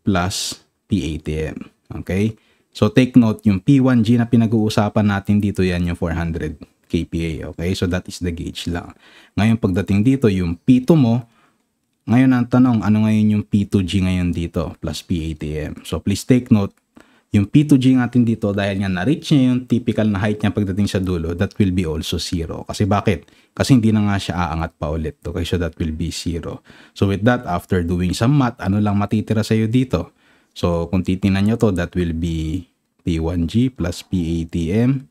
plus PATM. Okay? So, take note, yung P1G na pinag-uusapan natin dito, yan yung 400 kPa. Okay? So, that is the gauge lang. Ngayon, pagdating dito, yung P2 mo, ngayon ang tanong, ano ngayon yung P2G ngayon dito plus PATM? So please take note, yung P2G natin dito dahil nga na-reach niya yung typical na height niya pagdating sa dulo, that will be also 0. Kasi bakit? Kasi hindi na nga siya aangat pa ulit. Okay, so that will be 0. So with that, after doing some math, ano lang matitira sa'yo dito? So kung titingnan nyo to, that will be P1G plus PATM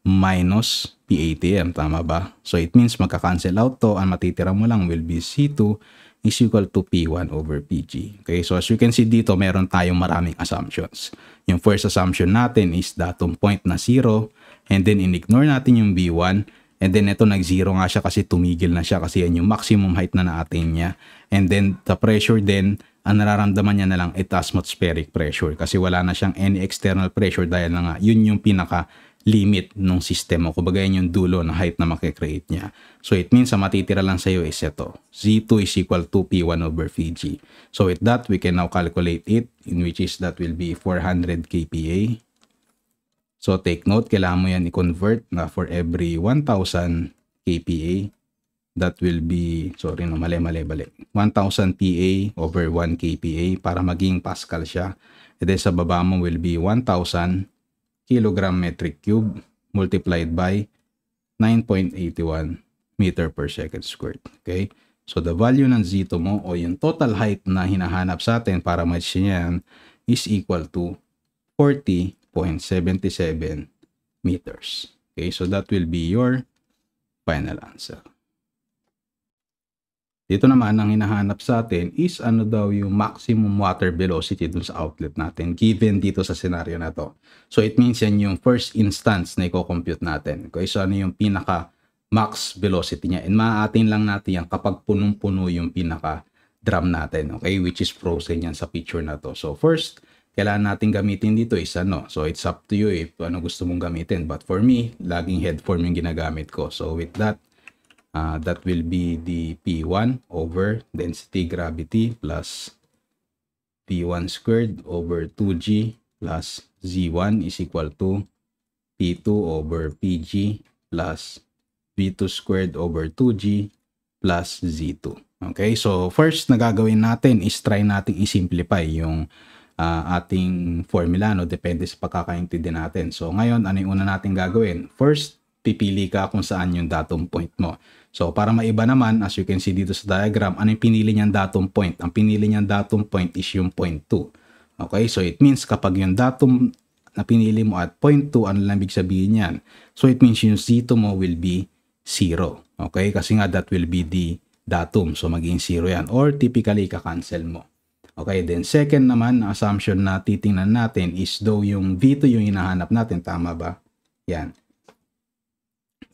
minus PATM. Tama ba? So it means magka-cancel out to. Ang matitira mo lang will be C2 is equal to P1 over PG. Okay, so as you can see dito, meron tayong maraming assumptions. Yung first assumption natin is datum point na 0, and then in-ignore natin yung V1, and then ito nag-0 nga siya kasi tumigil na siya kasi yan yung maximum height na na-attain niya. And then the pressure then, ang nararamdaman niya na lang ay atmospheric pressure kasi wala na siyang any external pressure dahil na nga yun yung pinaka limit ng system mo. Kumbaga yun yung dulo na height na makikreate niya. So it means ang matitira lang sa'yo is ito. Z2 is equal to P1 over Pg. So with that, we can now calculate it in which is that will be 400 kPa. So take note, kailangan mo yan i-convert na for every 1,000 kPa. That will be, sorry no, mali. 1,000 Pa over 1 kPa para maging Pascal siya. And then sa baba mo will be 1,000 kilogram metric cube multiplied by 9.81 meter per second squared. Okay? So the value ng Z2 mo o yung total height na hinahanap sa atin para match niyan is equal to 40.77 meters. Okay? So that will be your final answer. Dito naman, ang hinahanap sa atin is ano daw yung maximum water velocity dun sa outlet natin given dito sa scenario na to. So it means yan yung first instance na i-compute natin. Okay, so ano yung pinaka max velocity niya. And maaatin lang natin yan kapag punong-puno yung pinaka drum natin. Okay, which is frozen yan sa picture na to. So first, kailangan natin gamitin dito is ano. So it's up to you if ano gusto mong gamitin. But for me, laging head form yung ginagamit ko. So with that, that will be the P1 over density gravity plus P1 squared over 2G plus Z1 is equal to P2 over PG plus V2 squared over 2G plus Z2. Okay, so first na gagawin natin is try natin i-simplify yung ating formula, no? Depende sa pagkakaintindi natin. So ngayon, ano yung una natin gagawin? First, pipili ka kung saan yung datum point mo. So, para maiba naman, as you can see dito sa diagram, ano yung pinili niyang datum point? Ang pinili niyang datum point is yung point 2. Okay, so it means kapag yung datum na pinili mo at 0.2, ano lang ibig sabihin yan? So it means yung Z2 mo will be 0. Okay? Kasi nga that will be the datum. So maging 0 yan. Or typically, ka-cancel mo. Okay? Then second naman, na assumption na titingnan natin is though yung V2 yung hinahanap natin. Tama ba? Yan.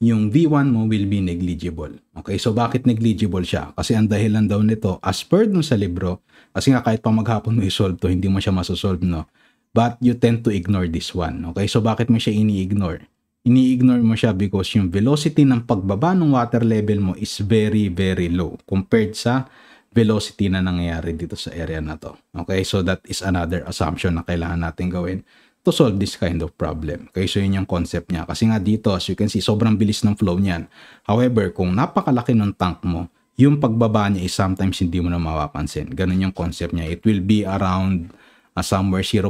Yung V1 mo will be negligible. Okay, so bakit negligible siya? Kasi ang dahilan daw nito, as per dun sa libro, kasi nga kahit pa maghapon mo i-solve to, hindi mo siya masosolve, no? But you tend to ignore this one. Okay, so bakit mo siya ini-ignore? Ini-ignore mo siya because yung velocity ng pagbaba ng water level mo is very, very low compared sa velocity na nangyayari dito sa area na to. Okay, so that is another assumption na kailangan natin gawin to solve this kind of problem. Okay, so yun yung concept niya. Kasi nga dito, as you can see, sobrang bilis ng flow niyan. However, kung napakalaki ng tank mo, yung pagbaba niya is sometimes hindi mo na mapapansin. Ganun yung concept niya. It will be around somewhere 0.000,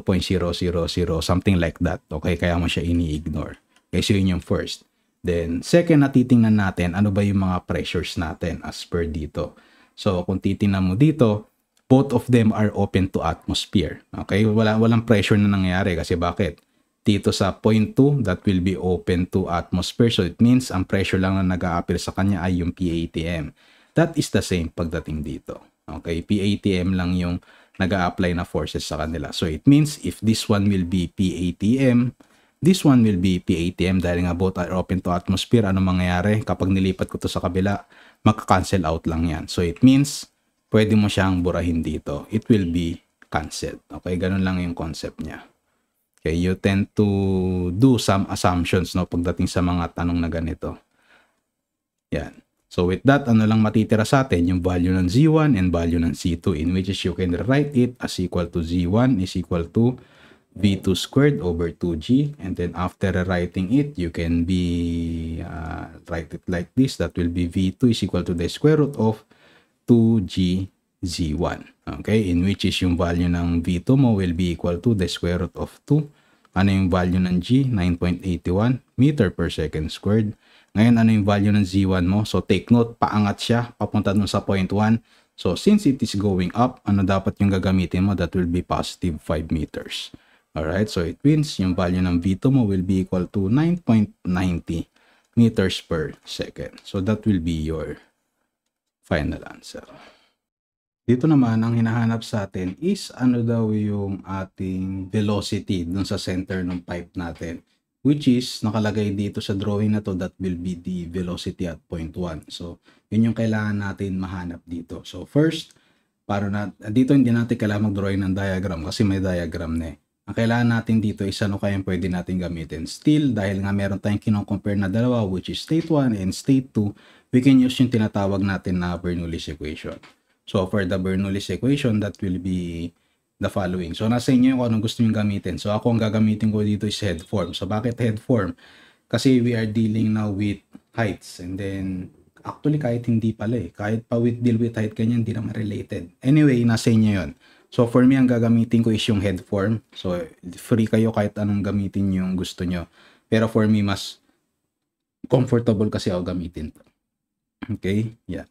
something like that. Okay, kaya mo siya ini-ignore. Okay, so yun yung first. Then, second na titingnan natin, ano ba yung mga pressures natin as per dito. So, kung titingnan mo dito, both of them are open to atmosphere. Okay? Walang pressure na nangyayari kasi bakit? Dito sa point 2, that will be open to atmosphere. So it means ang pressure lang na nag-a-appear sa kanya ay yung PATM. That is the same pagdating dito. Okay? PATM lang yung nag-a-apply na forces sa kanila. So it means if this one will be PATM, this one will be PATM dahil nga both are open to atmosphere. Ano mangyayari? Kapag nilipat ko to sa kabila, magka-cancel out lang yan. So it means pwede mo siyang burahin dito. It will be canceled. Okay, ganun lang yung concept niya. Okay, you tend to do some assumptions, no, pagdating sa mga tanong na ganito. Yan. So with that, ano lang matitira sa atin? Yung value ng Z1 and value ng Z2, in which is you can write it as equal to Z1 is equal to V2 squared over 2G. And then after writing it, you can be write it like this. That will be V2 is equal to the square root of 2G Z1. Okay, in which is yung value ng V2 mo will be equal to the square root of 2. Ano yung value ng G? 9.81 meter per second squared. Ngayon, ano yung value ng Z1 mo? So, take note, paangat siya, papunta dun sa point 1. So, since it is going up, ano dapat yung gagamitin mo? That will be positive 5 meters. Alright, so it means yung value ng V2 mo will be equal to 9.90 meters per second. So, that will be your final answer. Dito naman, ang hinahanap sa atin is ano daw yung ating velocity dun sa center ng pipe natin, which is nakalagay dito sa drawing na to, that will be the velocity at point 1. So, yun yung kailangan natin mahanap dito. So, first, dito hindi natin kailangan mag-drawing ng diagram kasi may diagram na eh. Ang kailangan natin dito is ano kayang pwede natin gamitin. Still, dahil nga meron tayong kino-compare na dalawa, which is state 1 and state 2, we can use yung tinatawag natin na Bernoulli's equation. So, for the Bernoulli's equation, that will be the following. So, nasa inyo kung anong gusto nyo gamitin. So, ako ang gagamitin ko dito is head form. So, bakit head form? Kasi we are dealing now with heights. And then, actually, kahit hindi pala eh. Kahit pa deal with height, ganyan, hindi naman related. Anyway, nasa inyo yun. So, for me, ang gagamitin ko is yung head form. So, free kayo kahit anong gamitin yung gusto nyo. Pero for me, mas comfortable kasi ako gamitin to. Okay? Yeah.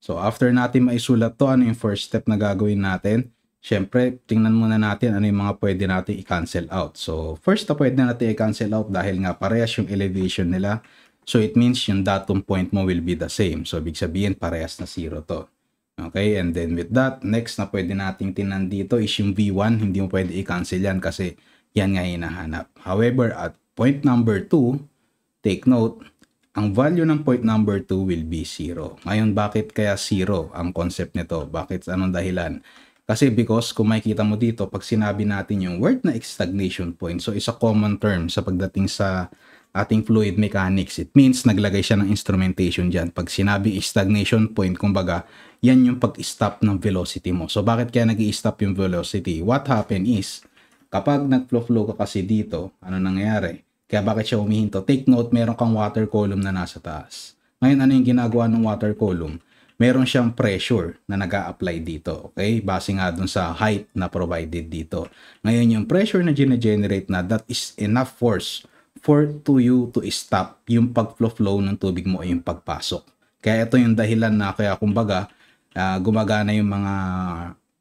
So, after natin maisulat to, ano yung first step na gagawin natin? Siyempre, tingnan muna natin ano yung mga pwede natin i-cancel out. So, first na pwede natin i-cancel out dahil nga parehas yung elevation nila. So, it means yung datum point mo will be the same. So, ibig sabihin, parehas na 0 to. Okay, and then with that, next na pwede nating tingnan dito is yung V1. Hindi mo pwede i-cancel yan kasi yan nga hinahanap. However, at point number 2, take note, ang value ng point number 2 will be 0. Ngayon, bakit kaya 0 ang concept nito? Bakit? Anong dahilan? Kasi because kung makikita mo dito, pag sinabi natin yung word na stagnation point, so is a common term sa pagdating sa ating fluid mechanics. It means naglagay siya ng instrumentation dyan. Pag sinabi stagnation point, kumbaga, yan yung pag-stop ng velocity mo. So, bakit kaya nag-i-stop yung velocity? What happened is, kapag nag-flow ka kasi dito, ano nangyayari? Kaya bakit siya humihinto? Take note, meron kang water column na nasa taas. Ngayon, ano yung ginagawa ng water column? Meron siyang pressure na nag-a-apply dito. Okay? Base nga dun sa height na provided dito. Ngayon, yung pressure na generate na, that is enough force for you to stop yung pag-flow ng tubig mo o yung pagpasok. Kaya ito yung dahilan na kaya kumbaga, gumagana yung mga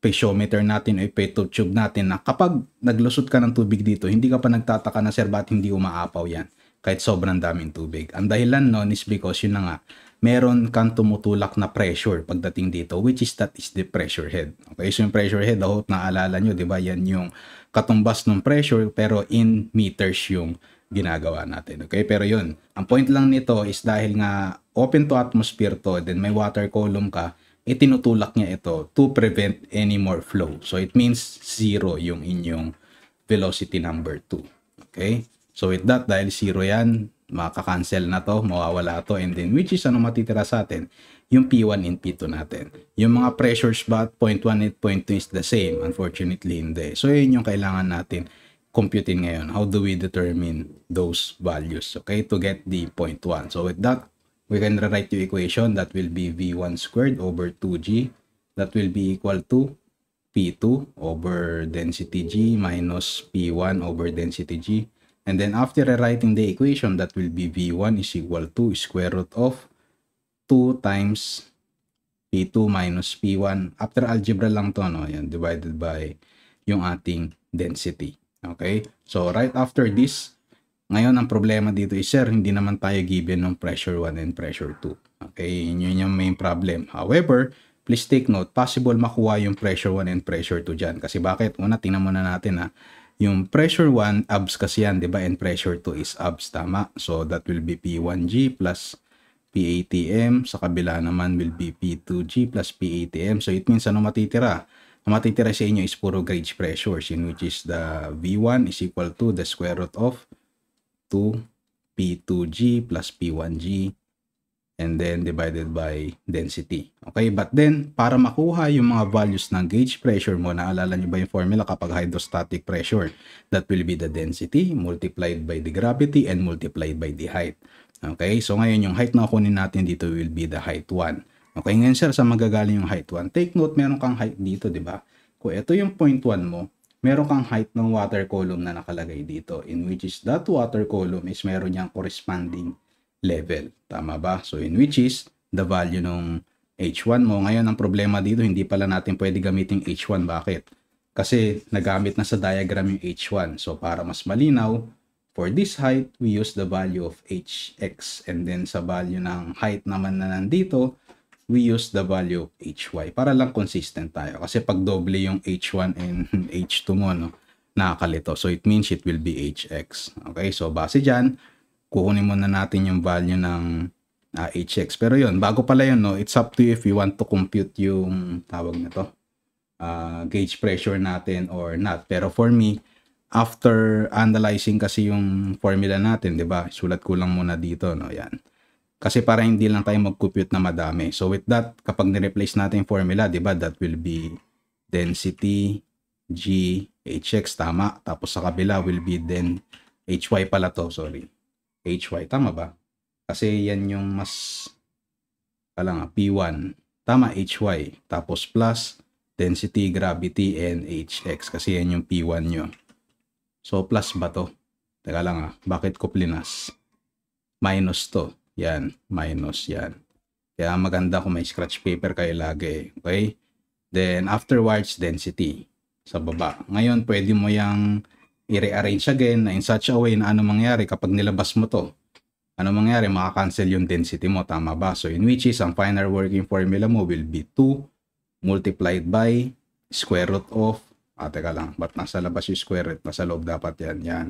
piezometer natin o ipetro tube natin na kapag naglusot ka ng tubig dito, hindi ka pa nagtataka na sir ba't hindi umaapaw yan kahit sobrang daming tubig. Ang dahilan nun is because yun na nga, meron kang tumutulak na pressure pagdating dito, which is that is the pressure head. Okay, so yung pressure head, I hope naalala nyo, di ba? Yan yung katumbas ng pressure pero in meters yung ginagawa natin. Okay, pero yun, ang point lang nito is dahil nga open to atmosphere to, then may water column ka, tinutulak niya ito to prevent any more flow. So it means 0 yung inyong velocity number 2. Okay? So with that, dahil 0 yan, makaka-cancel na to, mawawala to, and then which is ano matitira sa atin? Yung P1 and P2 natin. Yung mga pressures ba, 0.1 and 0.2 is the same? Unfortunately, hindi. So yun yung kailangan natin computing ngayon. How do we determine those values? Okay? To get the 0.1. So with that, we can rewrite the equation that will be V1 squared over 2G. That will be equal to P2 over density G minus P1 over density G. And then after rewriting the equation, that will be V1 is equal to square root of 2 times P2 minus P1. After algebra lang to, no? Yan, divided by yung ating density. Okay? So right after this, ngayon, ang problema dito is, sir, hindi naman tayo given ng pressure 1 and pressure 2. Okay, yun yung main problem. However, please take note, possible makuha yung pressure 1 and pressure 2 dyan. Kasi bakit? Una, tingnan muna natin ha. Yung pressure 1, abs kasi yan, di ba? And pressure 2 is abs, tama? So, that will be P1G plus PATM. Sa kabila naman will be P2G plus PATM. So, it means ano matitira? Ang matitira sa inyo is puro gauge pressures, in which is the V1 is equal to the square root of 2 P2G plus P1G and then divided by density. Okay, but then para makuha yung mga values ng gauge pressure mo, naalala nyo ba yung formula kapag hydrostatic pressure? That will be the density multiplied by the gravity and multiplied by the height. Okay, so ngayon yung height na kunin natin dito will be the height 1. Okay, ngayon sir, sa magagaling yung height 1, take note, meron kang height dito, di ba? Kung ito yung point 1 mo, meron kang height ng water column na nakalagay dito, in which is that water column is meron niyang corresponding level. Tama ba? So in which is the value ng H1 mo. Ngayon, ang problema dito, hindi pala natin pwede gamitin H1. Bakit? Kasi nagamit na sa diagram yung H1. So para mas malinaw, for this height, we use the value of Hx. And then sa value ng height naman na nandito, we use the value of Hy para lang consistent tayo. Kasi pag doble yung H1 and H2 mo, no, nakakalito. So it means it will be Hx. Okay, so base dyan, kukunin muna natin yung value ng Hx. Pero yun, bago pala yun, no, it's up to you if you want to compute yung tawag na to, gauge pressure natin or not. Pero for me, after analyzing kasi yung formula natin, di ba? Sulat ko lang muna dito, no, yan. Kasi para hindi lang tayo mag-compute na madami. So with that, kapag ni-replace natin yung formula, di ba, that will be density G Hx, tama. Tapos sa kabila will be then Hy pala to, sorry. Hy, tama ba? Kasi yan yung mas, P1. Tama, Hy. Tapos plus density, gravity, and Hx. Kasi yan yung P1 nyo. So plus ba to? Teka lang bakit ko plinas? Minus to. Yan, minus yan. Kaya maganda kung may scratch paper kayo lagi. Okay? Then, afterwards, density. Sa baba. Ngayon, pwede mo yung i-rearrange again na in such a way na ano mangyari kapag nilabas mo to. Ano mangyari? Maka-cancel yung density mo. Tama ba? So, in which is, ang final working formula mo will be 2 multiplied by square root of, teka lang, ba't nasa labas yung square root? Nasa loob dapat yan. Yan.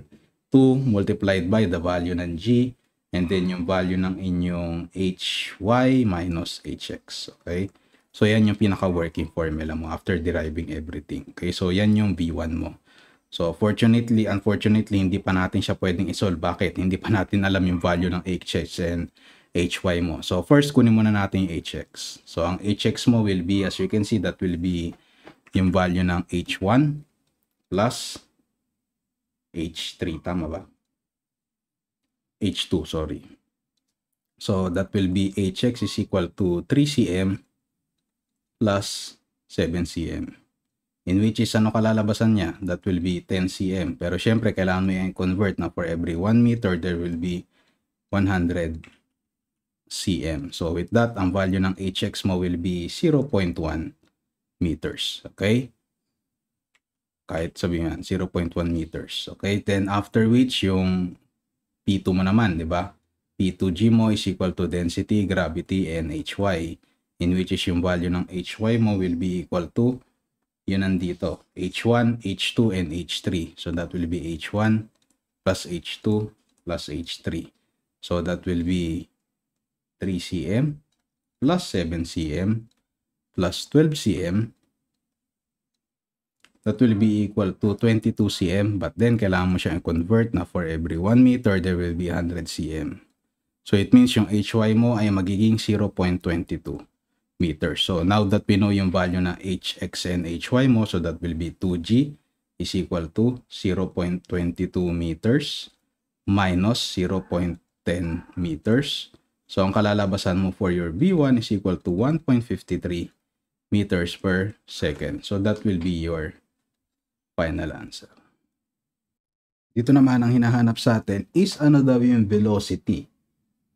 2 multiplied by the value ng G and then yung value ng inyong Hy minus Hx. Okay? So, yan yung pinaka-working formula mo after deriving everything. Okay? So, yan yung V1 mo. So, unfortunately, hindi pa natin siya pwedeng isolve. Bakit? Hindi pa natin alam yung value ng Hx and Hy mo. So, first, kunin muna natin yung Hx. So, ang Hx mo will be, as you can see, that will be yung value ng H1 plus H3. Tama ba? H2, sorry. So, that will be Hx is equal to 3 cm plus 7 cm. In which is, ano kalalabasan niya? That will be 10 cm. Pero syempre, kailangan mo yung convert na for every 1 meter, there will be 100 cm. So, with that, ang value ng Hx mo will be 0.1 meters. Okay? Kahit sabihin nga, 0.1 meters. Okay? Then after which, yung P2 mo naman, di ba? P2G mo is equal to density, gravity, and HY. In which is yung value ng HY mo will be equal to, yun nandito, H1, H2, and H3. So that will be H1 plus H2 plus H3. So that will be 3 cm plus 7 cm plus 12 cm. That will be equal to 22 cm, but then kailangan mo siyang i-convert na for every 1 meter, there will be 100 cm. So it means yung HY mo ay magiging 0.22 meters. So now that we know yung value na HX and HY mo, so that will be 2G is equal to 0.22 meters minus 0.10 meters. So ang kalalabasan mo for your V1 is equal to 1.53 meters per second. So that will be your final answer. Dito naman ang hinahanap sa atin is ano daw yung velocity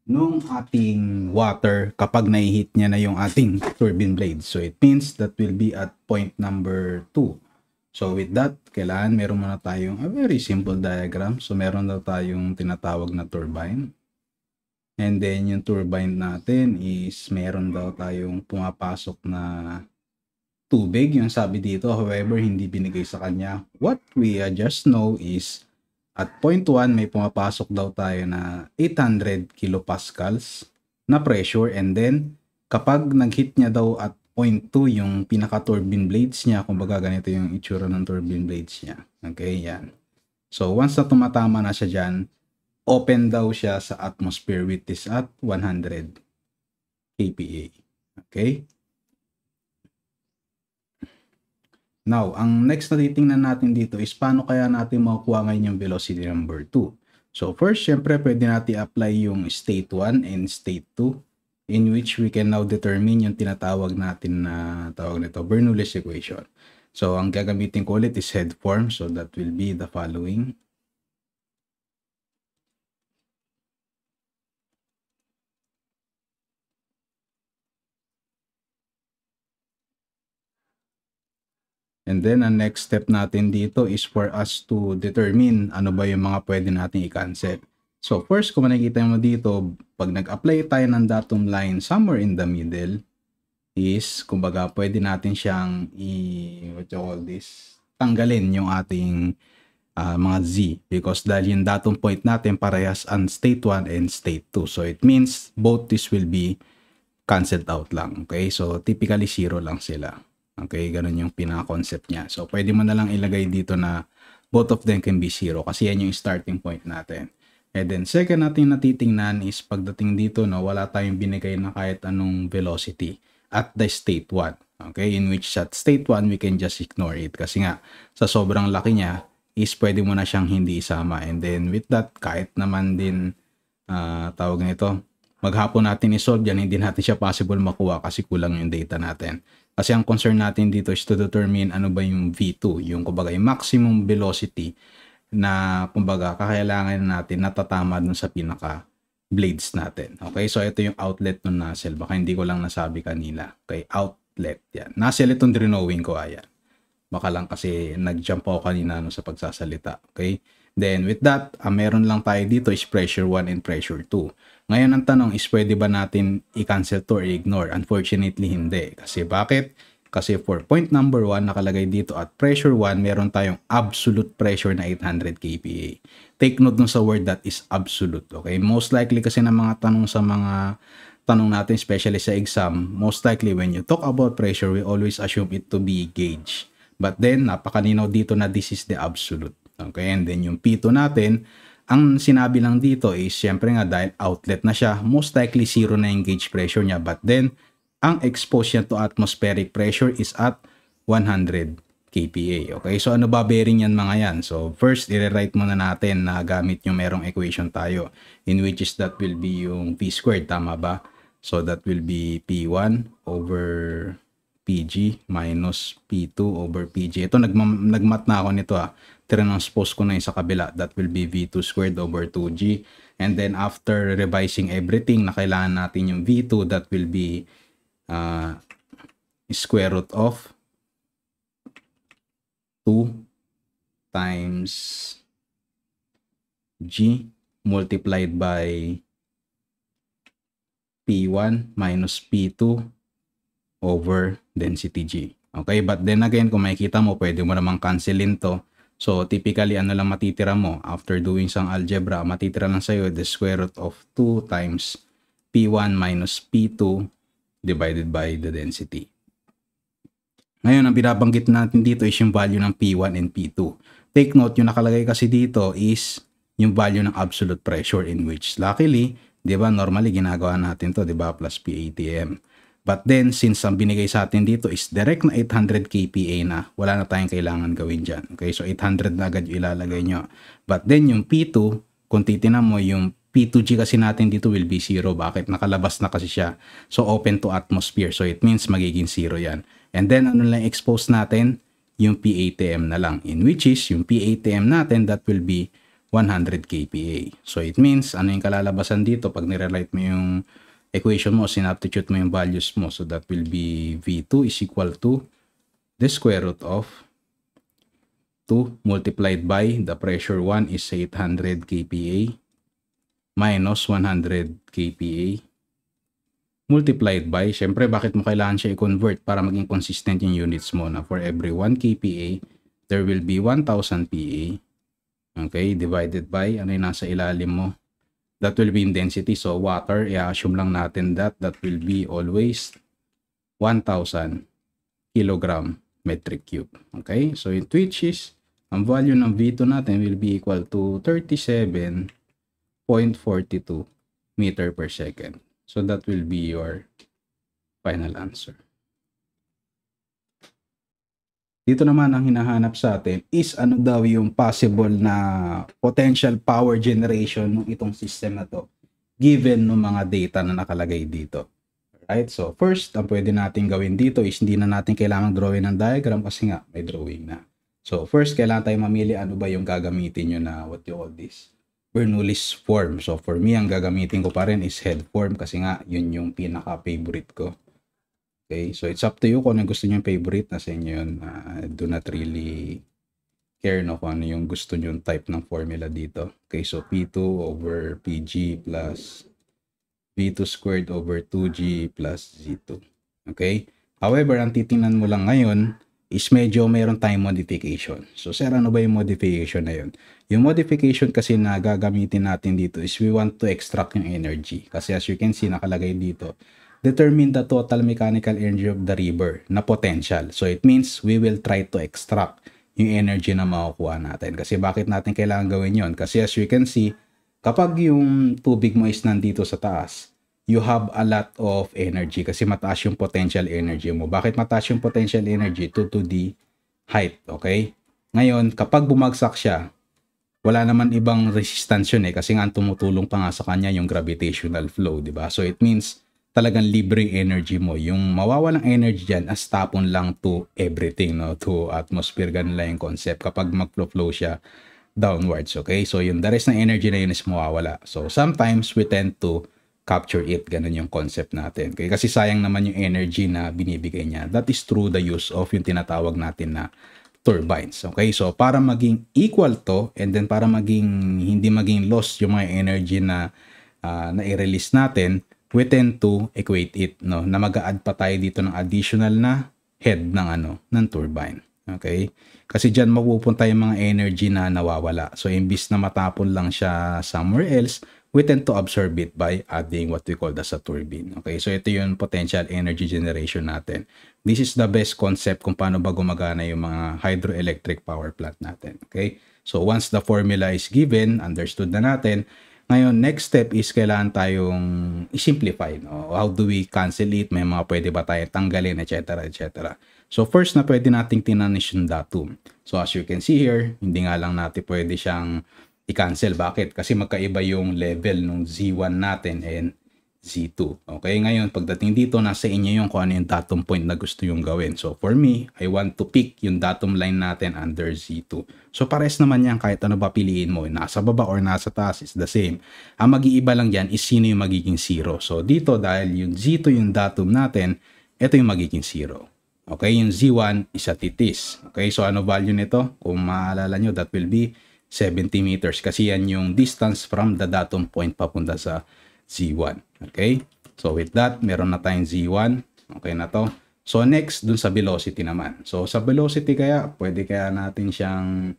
nung ating water kapag nai-heat niya na yung ating turbine blade. So it means that will be at point number 2. So with that, kailangan meron muna tayong a very simple diagram. So meron daw tayong tinatawag na turbine. And then yung turbine natin is meron daw tayong pumapasok na tubig. Yung sabi dito, however, hindi binigay sa kanya. What we just know is at point 1, may pumapasok daw tayo na 800 kilopascals na pressure. And then, kapag nag-hit niya daw at point 2, yung pinaka-turbine blades niya, kumbaga ganito yung itsura ng turbine blades niya. Okay, yan. So, once na tumatama na siya dyan, open daw siya sa atmosphere with this at 100 kPa. Okay? Now, ang next na titingnan natin dito is paano kaya natin makukuha ngayon yung velocity number 2. So first, syempre pwede natin apply yung state 1 and state 2 in which we can now determine yung tinatawag natin na tawag nito Bernoulli's equation. So ang gagamitin ko ulit is head form. So that will be the following. And then, ang next step natin dito is for us to determine ano ba yung mga pwede natin i-cancel. So, first, kung makikita mo dito, pag nag-apply tayo ng datum line somewhere in the middle, is, kumbaga, pwede natin siyang tanggalin yung ating mga Z. Because dahil yung datum point natin parehas ang state 1 and state 2. So, it means both this will be canceled out lang. Okay? So, typically, 0 lang sila. Okay, ganun yung pinaka-concept niya. So, pwede mo na lang ilagay dito na both of them can be 0 kasi yan yung starting point natin. And then, second natin natitingnan is pagdating dito, no, wala tayong binigay na kahit anong velocity at the state 1. Okay, in which at state 1, we can just ignore it. Kasi nga, sa sobrang laki niya, is pwede mo na siyang hindi isama. And then, with that, kahit naman din, tawag nito, maghapon natin isolve yan, hindi natin siya possible makuha kasi kulang yung data natin. Kasi ang concern natin dito is to determine ano ba yung V2, yung kumbaga yung maximum velocity na kumbaga kakailangan natin natatama dun sa pinaka blades natin. Okay, so ito yung outlet ng nozzle. Baka hindi ko lang nasabi kanina. Okay, outlet yan. Nozzle itong drinowing ko, ayan. Baka lang kasi nag-jump ako kanina no, sa pagsasalita. Okay, then with that, meron lang tayo dito is pressure 1 and pressure 2. Ngayon ang tanong is pwede ba natin i-cancel to or ignore? Unfortunately, hindi. Kasi bakit? Kasi for point number 1, nakalagay dito at pressure 1, meron tayong absolute pressure na 800 kPa. Take note dun sa word that is absolute. Okay? Most likely kasi ng mga tanong sa mga tanong natin, especially sa exam, most likely when you talk about pressure, we always assume it to be gauge. But then, napakalinaw dito na this is the absolute. Okay? And then yung P2 natin, ang sinabi lang dito is, syempre nga dahil outlet na siya, most likely 0 na yung gauge pressure niya. But then, ang exposed niya to atmospheric pressure is at 100 kPa. Okay, so ano ba bearing yan mga yan? So, first, i-rewrite muna natin na gamit yung merong equation tayo. In which is that will be yung P squared, tama ba? So, that will be P1 over PG minus P2 over PG. Ito, nagmat na ako nito transpose ko na yung sa kabila. That will be V2 squared over 2G. And then after revising everything na kailangan natin yung V2, that will be square root of 2 times G multiplied by P1 minus P2 over density G. Okay, but then again, kung makikita mo, pwede mo namang cancelin to. So, typically, ano lang matitira mo? After doing some algebra, matitira lang sa'yo the square root of 2 times P1 minus P2 divided by the density. Ngayon, ang binabanggit natin dito is yung value ng P1 and P2. Take note, yung nakalagay kasi dito is yung value ng absolute pressure in which, luckily, di ba, normally ginagawa natin to, di ba, plus PATM. But then, since ang binigay sa atin dito is direct na 800 kPa na, wala na tayong kailangan gawin dyan. Okay, so 800 na agad yung ilalagay nyo. But then, yung P2, kung titinan mo, yung P2G kasi natin dito will be 0. Bakit? Nakalabas na kasi siya. So, open to atmosphere. So, it means magiging 0 yan. And then, ano lang expose natin? Yung PATM na lang. In which is, yung PATM natin, that will be 100 kPa. So, it means, ano yung kalalabasan dito? Pag nire-write mo yung equation mo, sinubstitute mo yung values mo. So, that will be V2 is equal to the square root of 2 multiplied by the pressure 1 is 800 kPa minus 100 kPa multiplied by, syempre, bakit mo kailangan siya i-convert para maging consistent yung units mo na for every 1 kPa, there will be 1,000 PA. Okay, divided by, ano yung nasa ilalim mo? That will be in density. So, water, i-assume lang natin that will be always 1,000 kilogram metric cube. Okay? So, in which is, ang value ng V2 natin will be equal to 37.42 meter per second. So, that will be your final answer. Dito naman ang hinahanap sa atin is ano daw yung possible na potential power generation ng itong system na to given ng mga data na nakalagay dito. Right? So first, ang pwede natin gawin dito is hindi na natin kailangan drawing ng diagram kasi nga may drawing na. So first, kailangan tayo mamili ano ba yung gagamitin nyo na what you call this? Bernoulli's form. So for me, ang gagamitin ko pa rin is head form kasi nga yun yung pinaka-favorite ko. Okay, so it's up to you kung ano gusto nyo yung favorite, nasa inyo yun. Do not really care no, kung ano yung gusto nyo yung type ng formula dito. Okay, so P2 over PG plus V2 squared over 2G plus Z2. Okay, however, ang titingnan mo lang ngayon is medyo mayroon tayong modification. So sir, ano ba yung modification na yun? Yung modification kasi na gagamitin natin dito is we want to extract yung energy. Kasi as you can see, nakalagay dito, determine the total mechanical energy of the river na potential. So it means we will try to extract yung energy na makukuha natin. Kasi bakit natin kailangan gawin yon? Kasi as you can see, kapag yung tubig mo is nandito sa taas, you have a lot of energy kasi mataas yung potential energy mo. Bakit mataas yung potential energy? Due to the height, okay? Ngayon, kapag bumagsak siya, wala naman ibang resistance yun kasi nga tumutulong pa nga sa kanya yung gravitational flow, di ba? So it means talagang libreng energy mo. Yung mawawalang energy dyan as tapon lang to everything, no? To atmosphere, ganun lang yung concept. Kapag mag-flow siya downwards, okay? So yung the rest ng energy na yun is mawawala. So sometimes we tend to capture it. Ganun yung concept natin. Okay? Kasi sayang naman yung energy na binibigay niya. That is through the use of yung tinatawag natin na turbines. Okay? So para maging equal to and then para maging hindi maging lost yung mga energy na na-release natin, we tend to equate it, no, na mag-a-add pa tayo dito ng additional na head ng ng turbine. Okay? Kasi diyan mapupunta yung mga energy na nawawala. So imbis na matapon lang siya somewhere else, we tend to absorb it by adding what we call as a turbine. Okay? So ito yung potential energy generation natin. This is the best concept kung paano ba gumagana yung mga hydroelectric power plant natin. Okay? So once the formula is given, understood na natin, ngayon, next step is kailangan tayong i-simplify. No? How do we cancel it? May mga pwede ba tayo tanggalin, etc. etc. So first na pwede nating tinanis yung datum. So as you can see here, hindi nga lang natin pwede siyang i-cancel. Bakit? Kasi magkaiba yung level ng Z1 natin and Z2. Okay, ngayon pagdating dito, nasa inyo yung kung ano yung datum point na gusto yung gawin. So for me, I want to pick yung datum line natin under Z2. So pares naman yan kahit ano ba piliin mo. Nasa baba or nasa taas is the same. Ang mag-iiba lang yan is sino yung magiging 0. So dito dahil yung Z2 yung datum natin, ito yung magiging 0. Okay, yung Z1 is a titis. Okay, so ano value nito? Kung maalala nyo, that will be 70 meters kasi yan yung distance from the datum point papunta sa Z1. Okay, so with that, meron na tayong Z1. Okay na to. So next, dun sa velocity naman. So sa velocity kaya, pwede kaya natin siyang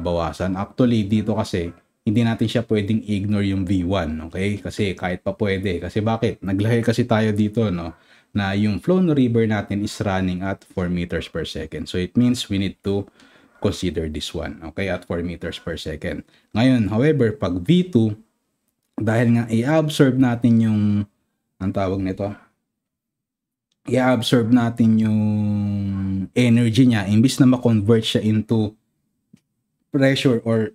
bawasan. Actually, dito kasi, hindi natin siya pwedeng ignore yung V1, okay? Kasi kahit pa pwede. Kasi bakit? Naglagay kasi tayo dito, no? Na yung flow ng river natin is running at 4 meters per second. So it means we need to consider this one, okay? At 4 meters per second. Ngayon, however, pag V2, dahil nga i-absorb natin yung, ang tawag nito, i-absorb natin yung energy niya, imbis na ma-convert siya into pressure or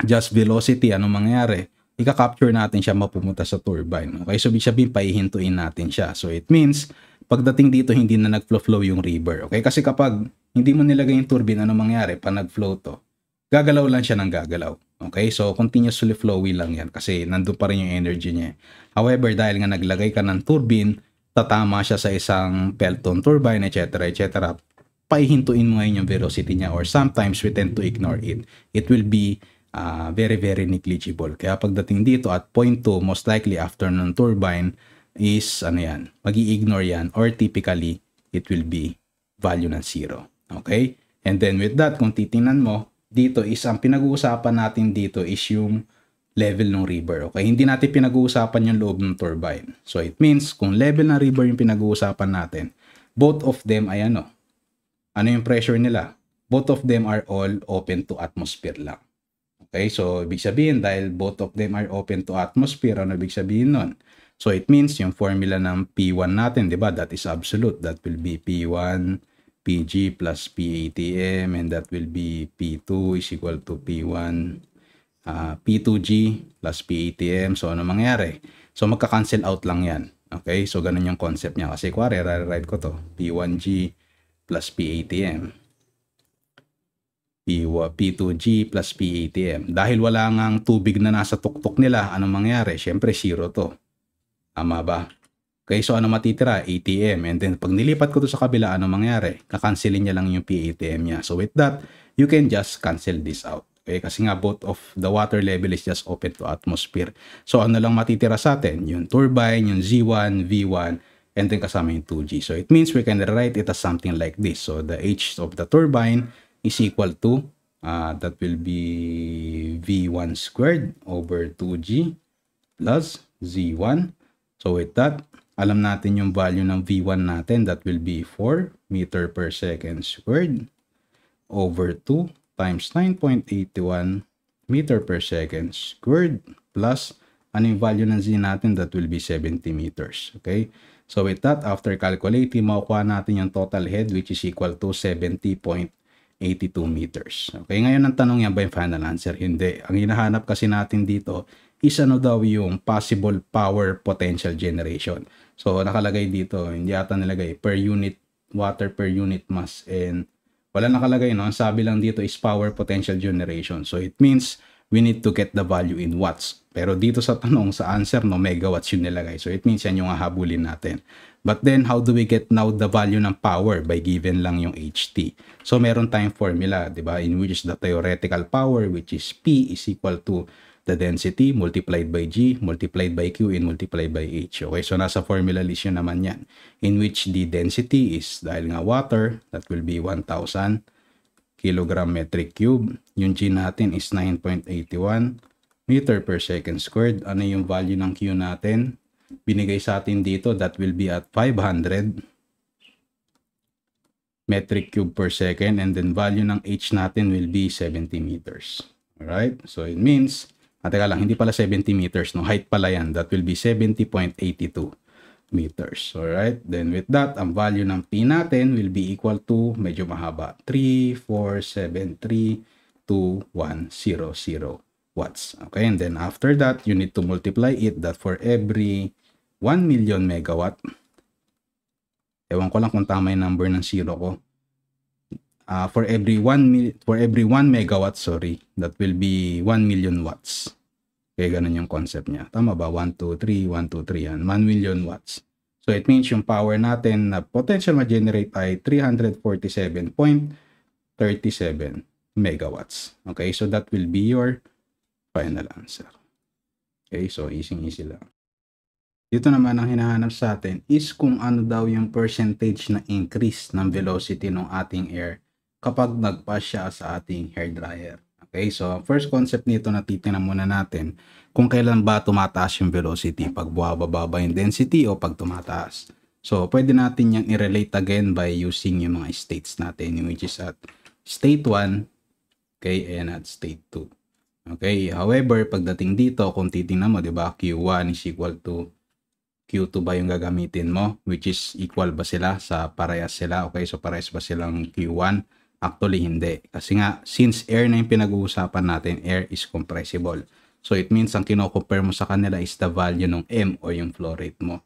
just velocity, anong mangyayari? Ika-capture natin siya mapumunta sa turbine. Okay, so ibig sabihin paihintuin natin siya. So it means, pagdating dito hindi na nag-flow yung river. Okay, kasi kapag hindi mo nilagay yung turbine, anong mangyayari? Pag nag-flow to, gagalaw lang siya ng gagalaw. Okay, so continuously flowy lang yan kasi nandun pa rin yung energy niya. However, dahil nga naglagay ka ng turbine, tatama siya sa isang Pelton turbine, etc. etc. Paihintuin mo ngayon yung velocity niya, or sometimes we tend to ignore it. It will be very very negligible. Kaya pagdating dito at point 2, most likely after ng turbine is ano yan, magi-ignore yan, or typically it will be value ng 0. Okay? And then with that, kung titingnan mo, dito is ang pinag-uusapan natin dito is yung level ng river. Okay? Hindi natin pinag-uusapan yung loob ng turbine. So it means kung level ng river yung pinag-uusapan natin, both of them ay ano yung pressure nila? Both of them are all open to atmosphere lang. Okay, so ibig sabihin dahil both of them are open to atmosphere, ano ibig sabihin nun? So it means yung formula ng P1 natin, di ba? That is absolute. That will be P1 PG plus PATM, and that will be P2 is equal to P1 P2G plus PATM. So ano mangyari? So magka-cancel out lang yan. Okay, so ganun yung concept niya. Kasi kuwari, write ko to. P1G plus PATM. P2G plus PATM. Dahil wala ngang tubig na nasa tuktok nila, anong mangyari? Siyempre, 0 to. Tama ba? Okay, so ano matitira? ATM. And then, pag nilipat ko to sa kabila, anong mangyari? Kakancelin niya lang yung PATM niya. So with that, you can just cancel this out. Okay, kasi nga both of the water level is just open to atmosphere. So ano lang matitira sa atin? Yung turbine, yung Z1, V1, and then kasama yung 2G. So it means we can write it as something like this. So the H of the turbine is equal to, that will be V1 squared over 2G plus Z1. So with that, alam natin yung value ng V1 natin. That will be 4 meter per second squared over 2 times 9.81 meter per second squared plus, ano yung value ng Z natin? That will be 70 meters. Okay? So with that, after calculating, makukuha natin yung total head which is equal to 70.82 meters. Okay, ngayon ang tanong yan ba yung final answer? Hindi. Ang hinahanap kasi natin dito is ano daw yung possible power potential generation. So nakalagay dito, hindi ata nilagay per unit water per unit mass, and wala nakalagay, no? Ang sabi lang dito is power potential generation. So it means we need to get the value in watts. Pero dito sa tanong, sa answer, no, megawatts yung nilagay. So it means yan yung hahabulin natin. But then, how do we get now the value ng power? By given lang yung HT. So meron tayong formula, di ba? In which is the theoretical power, which is P is equal to the density multiplied by G, multiplied by Q, and multiplied by H. Okay, so nasa formula list yun naman yan. In which the density is, dahil nga water, that will be 1,000 kilogram metric cube. Yung G natin is 9.81 meter per second squared. Ano yung value ng Q natin? Binigay sa atin dito, that will be at 500 metric cube per second, and then value ng H natin will be 70 meters. Alright, so it means, teka lang, hindi pala 70 meters, no? Height pala yan. That will be 70.82 meters. Alright, then with that, ang value ng P natin will be equal to, medyo mahaba, 34732,100 watts. Okay, and then after that, you need to multiply it, that for every 1 million megawatt, ewan ko lang kung tama yung number ng 0 ko, for every 1 megawatt, sorry, that will be 1 million watts. Okay, ganun yung concept niya. Tama ba? 1, 2, 3, 1, 2, 3 yan. 1 million watts. So it means yung power natin na potential ma-generate ay 347.37 megawatts. Okay, so that will be your final answer. Okay, so easy lang. Dito naman ang hinahanap sa atin is kung ano daw yung percentage na increase ng velocity ng ating air kapag nagpass siya sa ating hair dryer. Okay, so first concept nito na titingnan muna natin kung kailan ba tumataas yung velocity, pag bumababa ba yung density o pag tumataas. So pwede natin yung i-relate again by using yung mga states natin, which is at state 1, okay, and at state 2. Okay, however, pagdating dito, kung titingnan mo, di ba, Q1 is equal to Q2 ba yung gagamitin mo, which is equal ba sila sa parehas sila? Okay, so parehas ba silang Q1? Actually, hindi. Kasi nga, since air na yung pinag-uusapan natin, air is compressible. So, it means ang kino-compare mo sa kanila is the value ng M o yung flow rate mo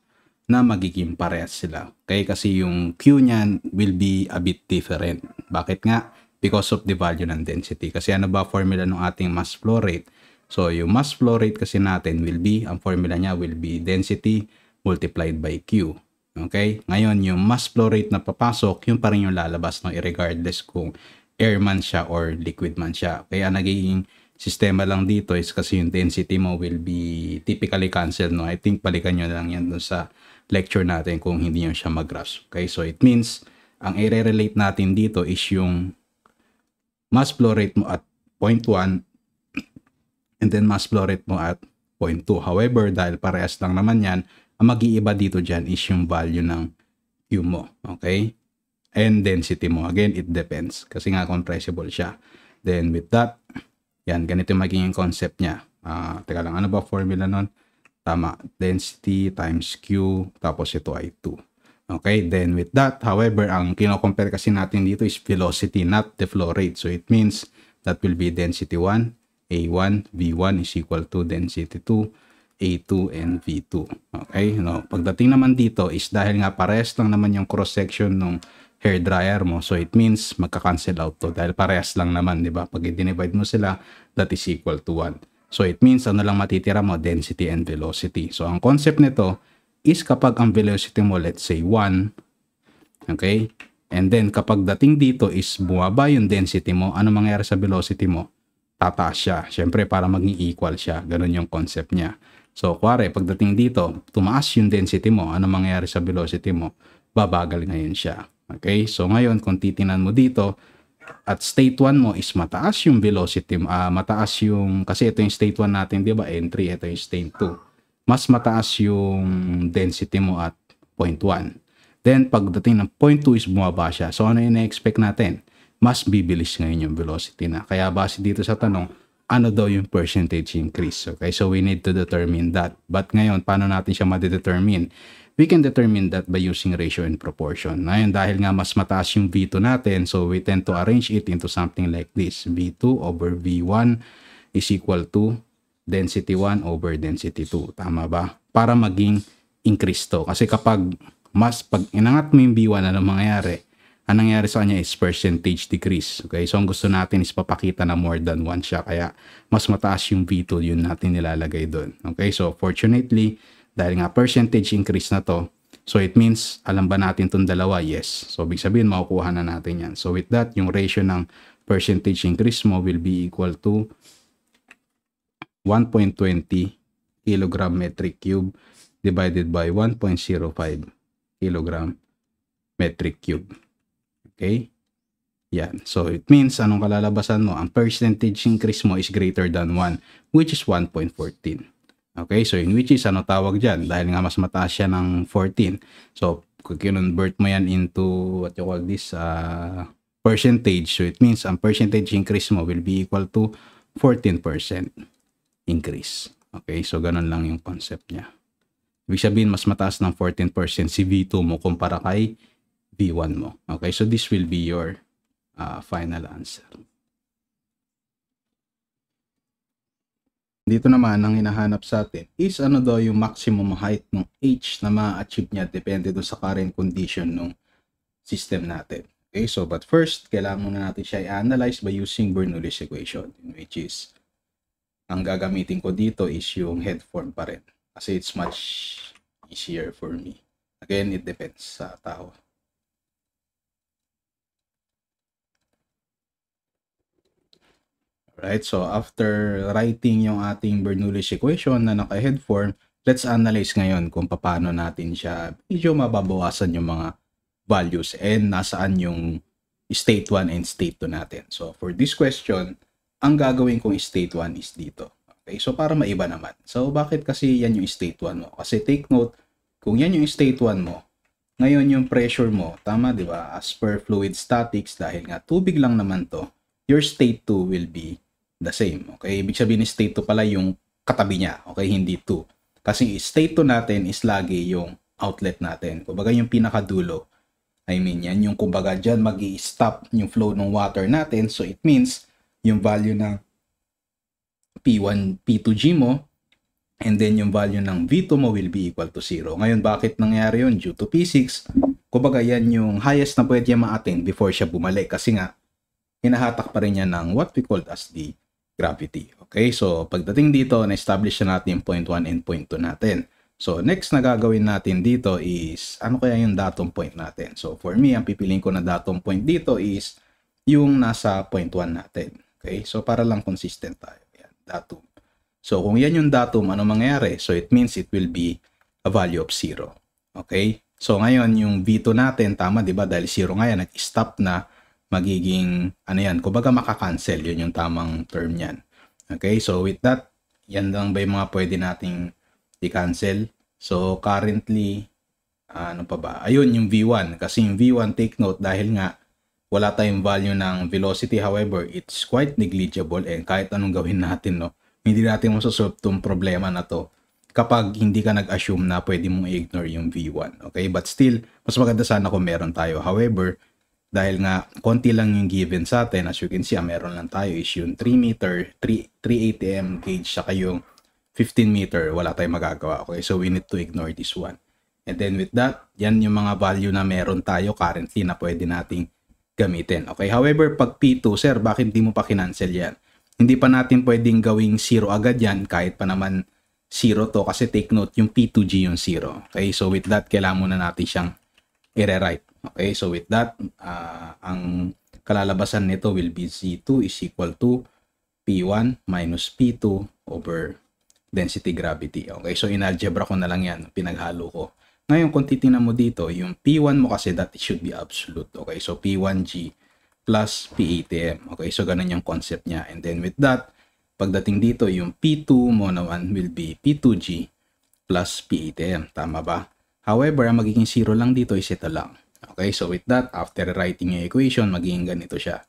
na magiging parehas sila. Okay, kasi yung Q niyan will be a bit different. Bakit nga? Because of the value ng density. Kasi ano ba formula ng ating mass flow rate? So, yung mass flow rate kasi natin will be, ang formula niya will be density multiplied by Q. Okay? Ngayon, yung mass flow rate na papasok, yung pa rin yung lalabas, no? Regardless kung air man siya or liquid man siya. Kaya nagiging sistema lang dito is kasi yung density mo will be typically cancelled, no? I think balikan nyo lang yan dun sa lecture natin kung hindi nyo siya mag-grasp. Okay? So, it means, ang i-relate natin dito is yung mass flow rate mo at 0.1 and then mass flow rate mo at 0.2. However, dahil parehas lang naman yan, ang mag-iiba dito dyan is yung value ng Q mo. Okay? And density mo. Again, it depends. Kasi nga compressible siya. Then with that, yan, ganito yung magiging concept niya. Teka lang, ano ba formula nun? Tama. Density times Q, tapos ito ay 2. Okay? Then with that, however, ang kino-compare kasi natin dito is velocity, not the flow rate. So it means that will be density 1, A1, V1 is equal to density 2, A2 and V2. Okay? No, pagdating naman dito is dahil nga parehas lang naman yung cross-section ng hair dryer mo. So it means magka-cancel out to dahil parehas lang naman, di ba? Pag i-divide mo sila, that is equal to 1. So it means ano lang matitira mo? Density and velocity. So ang concept nito is kapag ang velocity mo, let's say 1, okay? And then kapag dating dito is bumaba yung density mo, ano mangyayari sa velocity mo? Tataas siya. Siyempre para maging equal siya. Ganun yung concept niya. So, kuwari, pagdating dito, tumaas yung density mo, ano mangyayari sa velocity mo? Babagal ngayon siya. Okay? So, ngayon, kung titinan mo dito, at state 1 mo is mataas yung velocity, mataas yung, kasi ito yung state 1 natin, di ba? Entry, ito yung state 2. Mas mataas yung density mo at 0.1. Then, pagdating ng 0.2 is bumaba siya. So, ano yung na-expect natin? Mas bibilis ngayon yung velocity na. Kaya base dito sa tanong, ano daw yung percentage increase. Okay, so we need to determine that. But ngayon, paano natin siya ma-determine? We can determine that by using ratio and proportion. Ngayon, dahil nga mas mataas yung V2 natin, so we tend to arrange it into something like this. V2 over V1 is equal to density 1 over density 2. Tama ba? Para maging increase to. Kasi kapag pag inangat mo yung V1, ano mangyayari? Ang nangyari sa kanya is percentage decrease. Okay? So, ang gusto natin is papakita na more than 1 siya. Kaya, mas mataas yung V2, yun natin nilalagay doon. Okay? So, fortunately, dahil nga percentage increase na to, so it means, alam ba natin itong dalawa? Yes. So, ibig sabihin, makukuha na natin yan. So, with that, yung ratio ng percentage increase mo will be equal to 1.20 kilogram metric cube divided by 1.05 kilogram metric cube. Okay? Yan. So, it means, anong kalalabasan mo? Ang percentage increase mo is greater than 1, which is 1.14. Okay? So, in which is, ano tawag dyan? Dahil nga mas mataas siya ng 14. So, kung kinonvert mo yan into, what you call this, percentage. So, it means, ang percentage increase mo will be equal to 14% increase. Okay? So, ganun lang yung concept niya. Ibig sabihin, mas mataas ng 14% si V2 mo kumpara kay V1 mo. Okay, so this will be your final answer. Dito naman, ang hinahanap sa atin is ano daw yung maximum height ng H na ma-achieve niya depende doon sa current condition ng system natin. Okay, so but first, kailangan muna natin siya i-analyze by using Bernoulli's equation, which is, ang gagamitin ko dito is yung head form pa rin. Kasi it's much easier for me. Again, it depends sa tao. Right? So, after writing yung ating Bernoulli's equation na naka-head form, let's analyze ngayon kung paano natin siya medyo mababawasan yung mga values and nasaan yung state 1 and state 2 natin. So, for this question, ang gagawin kong state 1 is dito. Okay? So, para maiba naman. So, bakit kasi yan yung state 1 mo? Kasi take note, kung yan yung state 1 mo, ngayon yung pressure mo, tama, di ba? As per fluid statics, dahil nga tubig lang naman to, your state 2 will be the same. Okay? Ibig sabihin state 2 pala yung katabi niya. Okay? Hindi 2. Kasi state 2 natin is lagi yung outlet natin. Kumbaga yung pinakadulo. I mean, yan yung kumbaga dyan mag-i-stop yung flow ng water natin. So, it means yung value ng P1, P2G mo and then yung value ng V2 mo will be equal to 0. Ngayon, bakit nangyari yun? Due to physics, kumbaga yan yung highest na pwede ma-attain before siya bumalik. Kasi nga, hinahatak pa rin niya ng what we call as the gravity. Okay, so pagdating dito, na-establish na natin yung point 1 and point 2 natin. So next na gagawin natin dito is, ano kaya yung datum point natin? So for me, ang pipiliin ko na datum point dito is yung nasa point 1 natin. Okay, so para lang consistent tayo. Yan, datum. So kung yan yung datum, ano mangyayari? So it means it will be a value of 0. Okay, so ngayon yung V2 natin, tama, di ba? Dahil 0 nga yan, nag-stop na, magiging, ano yan, kumbaga makakancel, yun yung tamang term yan. Okay, so with that, yan lang ba yung mga pwede nating i-cancel? So currently, ano pa ba? Ayun, yung V1. Kasi yung V1, take note, dahil nga, wala tayong value ng velocity, however, it's quite negligible and kahit anong gawin natin, no, hindi natin masasolve tong problema na to kapag hindi ka nag-assume na pwede mong i-ignore yung V1. Okay, but still, mas maganda sana kung meron tayo. However, dahil nga konti lang yung given sa atin, as you can see, meron lang tayo is yung 3 meter, 3 ATM gauge, saka yung 15 meter, wala tayong magagawa. Okay, so we need to ignore this one. And then with that, yan yung mga value na meron tayo currently na pwede nating gamitin. Okay, however, pag P2, sir, bakit di mo pa kinancel yan? Hindi pa natin pwedeng gawing 0 agad yan, kahit pa naman 0 to, kasi take note, yung P2G yung 0. Okay, so with that, kailangan muna natin siyang i-rewrite. Okay, so with that, ang kalalabasan nito will be Z2 is equal to P1 minus P2 over density gravity. Okay, so in-algebra ko na lang yan, pinaghalo ko. Ngayon, kung titingnan mo dito, yung P1 mo kasi that should be absolute. Okay, so P1G plus P ATM. Okay, so ganun yung concept niya. And then with that, pagdating dito, yung P2 mo naman will be P2G plus P ATM. Tama ba? However, ang magiging 0 lang dito is ito lang. Okay, so with that, after writing yung equation, magiging ganito siya.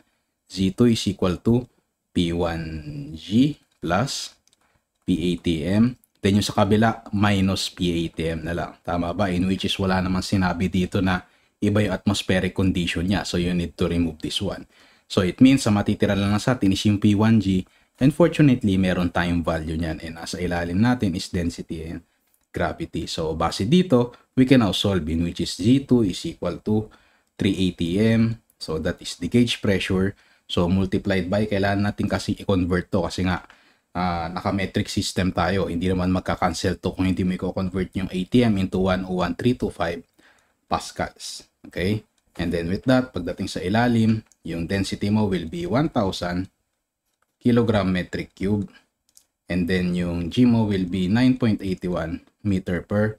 Z2 is equal to P1G plus PATM. Then yung sa kabila, minus PATM na lang. Tama ba? In which is wala namang sinabi dito na iba yung atmospheric condition niya. So you need to remove this one. So it means sa matitira lang sa atin is yung P1G. And fortunately, meron tayong value niyan. And nasa ilalim natin is density and gravity. So base dito, we can now solve in which is Z2 is equal to 3 ATM. So that is the gauge pressure. So multiplied by, kailangan natin kasi i-convert to kasi nga naka-metric system tayo. Hindi naman magka-cancel to kung hindi mo i-convert yung ATM into 101.325 pascals. Okay? And then with that, pagdating sa ilalim, yung density mo will be 1,000 kilogram metric cube. And then yung G mo will be 9.81 meter per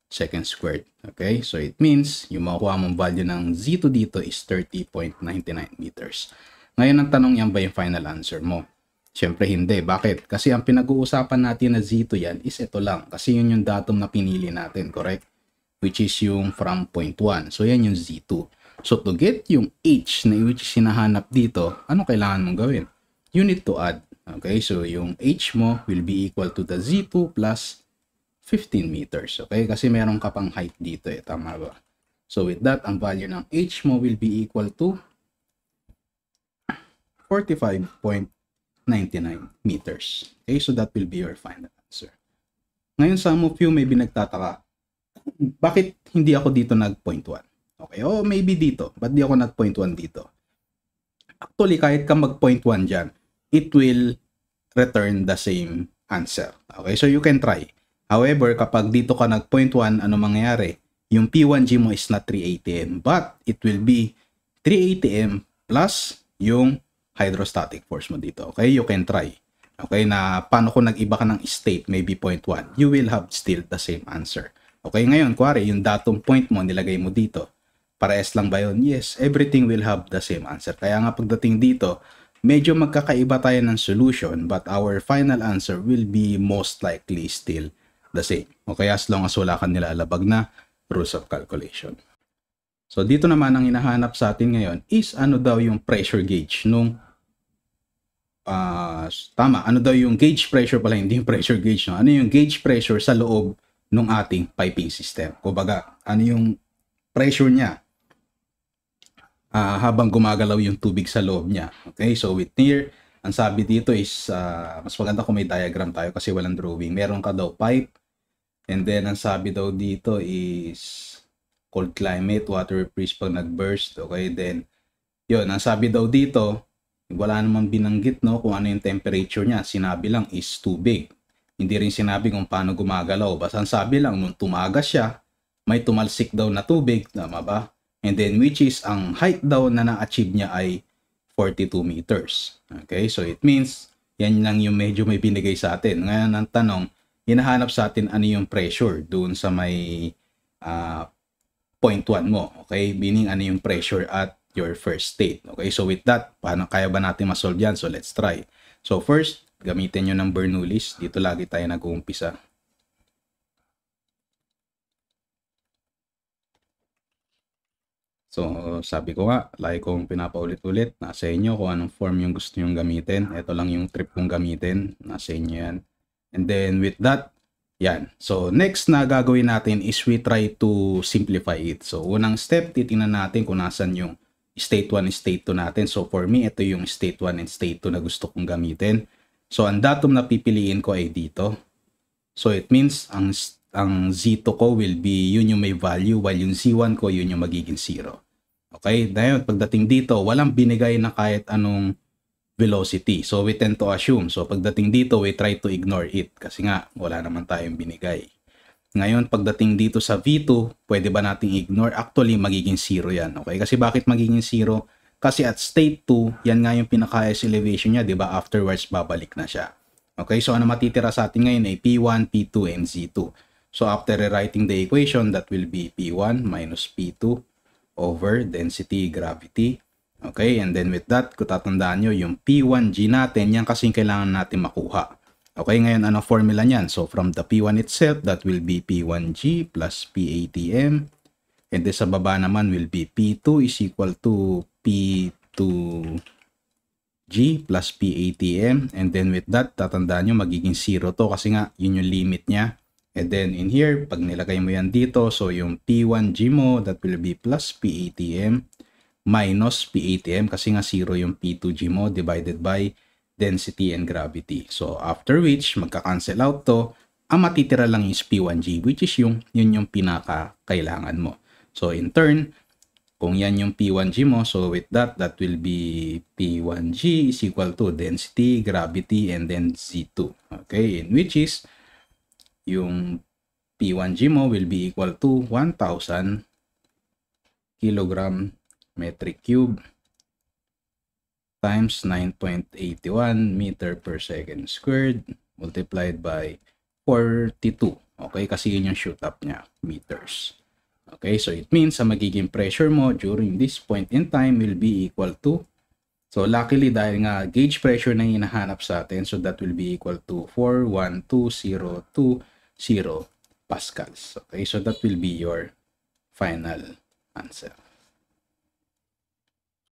second squared. Okay? So it means yung makuha mong value ng Z2 dito is 30.99 meters. Ngayon ang tanong, yan ba yung final answer mo? Siyempre hindi. Bakit? Kasi ang pinag-uusapan natin na Z2 yan is ito lang. Kasi yun yung datum na pinili natin, correct? Which is yung from point 1. So yan yung Z2. So to get yung H na which is hinahanap dito, ano kailangan mong gawin? You need to add. Okay? So yung H mo will be equal to the Z2 plus 15 meters. Okay? Kasi meron ka pang height dito eh. Tama ba? So with that, ang value ng H mo will be equal to 45.99 meters. Okay, so that will be your final answer. Ngayon, some of you may be nagtataka, bakit hindi ako dito nag-point 1? Okay, oh maybe dito, but di ako nag-point 1 dito. Actually, kahit ka mag-point 1 dyan, it will return the same answer. Okay, so you can try. However, kapag dito ka nag-point 1, ano mangyayari? yung P1G mo is not 3 atm, but it will be 3 atm plus yung hydrostatic force mo dito. Okay, you can try. Okay, na paano kung nag-iba ka ng state, maybe 0.1, you will have still the same answer. Okay, ngayon, kuwari, yung datum point mo, nilagay mo dito. Parehas lang ba yun? Yes, everything will have the same answer. Kaya nga pagdating dito, medyo magkakaiba tayo ng solution, but our final answer will be most likely still the same. Okay, as long as wala ka nilalabag na rules of calculation. So, dito naman ang hinahanap sa atin ngayon is ano daw yung pressure gauge nung ano daw yung gauge pressure pala, hindi yung pressure gauge, no? Ano yung gauge pressure sa loob ng ating piping system? Kumbaga, ano yung pressure niya habang gumagalaw yung tubig sa loob niya. Okay, so with here, ang sabi dito is, mas maganda kung may diagram tayo kasi walang drawing. Meron ka daw pipe, and then ang sabi daw dito is cold climate, water freeze pag nag-burst. Okay, then yun, ang sabi daw dito, wala namang binanggit, no, kung ano yung temperature niya. Sinabi lang is tubig. Hindi rin sinabi kung paano gumagalaw. Basta ang sabi lang, nung tumagas siya, may tumalsik daw na tubig, tama ba? And then which is ang height daw na na-achieve niya ay 42 meters. Okay, so it means yan lang yung medyo may binigay sa atin. Ngayon ang tanong, hinahanap sa atin ano yung pressure doon sa may 0.1 mo. Okay, meaning ano yung pressure at your first state. Okay, so with that, paano kaya ba natin masolve yan? So let's try. So first, gamitin nyo ng Bernoullis. Dito lagi tayo nag-uumpisa. So sabi ko nga, lagi kong pinapaulit-ulit, nasa inyo kung anong form yung gusto nyong gamitin. Ito lang yung trip kong gamitin, nasa inyo yan. And then with that, yan. So next na gagawin natin is we try to simplify it. So unang step, titingnan natin kung nasan yung state 1 and state 2 natin. So for me, ito yung state 1 and state 2 na gusto kong gamitin. So ang datum na pipiliin ko ay dito. So it means ang Z2 ko will be yun yung may value, while yung Z1 ko yun yung magiging 0. Okay? Dahil pagdating dito, walang binigay na kahit anong velocity. So we tend to assume. So pagdating dito, we try to ignore it kasi nga wala naman tayong binigay. Ngayon, pagdating dito sa V2, pwede ba nating ignore? Actually, magiging 0 yan. Okay? Kasi bakit magiging 0? Kasi at state 2, yan nga yung pinaka-highest elevation niya, di ba? Afterwards, babalik na siya. Okay? So, ano matitira sa atin ngayon ay P1, P2, and Z2. So, after rewriting the equation, that will be P1 minus P2 over density, gravity. Okay? And then with that, kung tatandaan nyo, yung P1G natin, yan kasi kailangan natin makuha. Okay, ngayon ano formula niyan? So from the P1 itself, that will be P1G plus PATM. And then sa baba naman will be P2 is equal to P2G plus PATM. And then with that, tatandaan nyo magiging 0 to kasi nga yun yung limit niya. And then in here, pag nilagay mo yan dito, so yung P1G mo, that will be plus PATM minus PATM kasi nga 0 yung P2G mo divided by density and gravity. So after which magka-cancel out to, ang matitira lang is P1G, which is yun yung pinaka-kailangan mo. So in turn, kung yan yung P1G mo, so with that will be P1G is equal to density, gravity, and then Z2. Okay, in which is yung P1G mo will be equal to 1,000 kilogram metric cube times 9.81 meter per second squared multiplied by 42. Okay, kasi yun yung shoot up niya, meters. Okay, so it means sa magiging pressure mo during this point in time will be equal to, so luckily dahil nga gauge pressure na hinahanap sa atin, so that will be equal to 412,020 pascals. Okay, so that will be your final answer.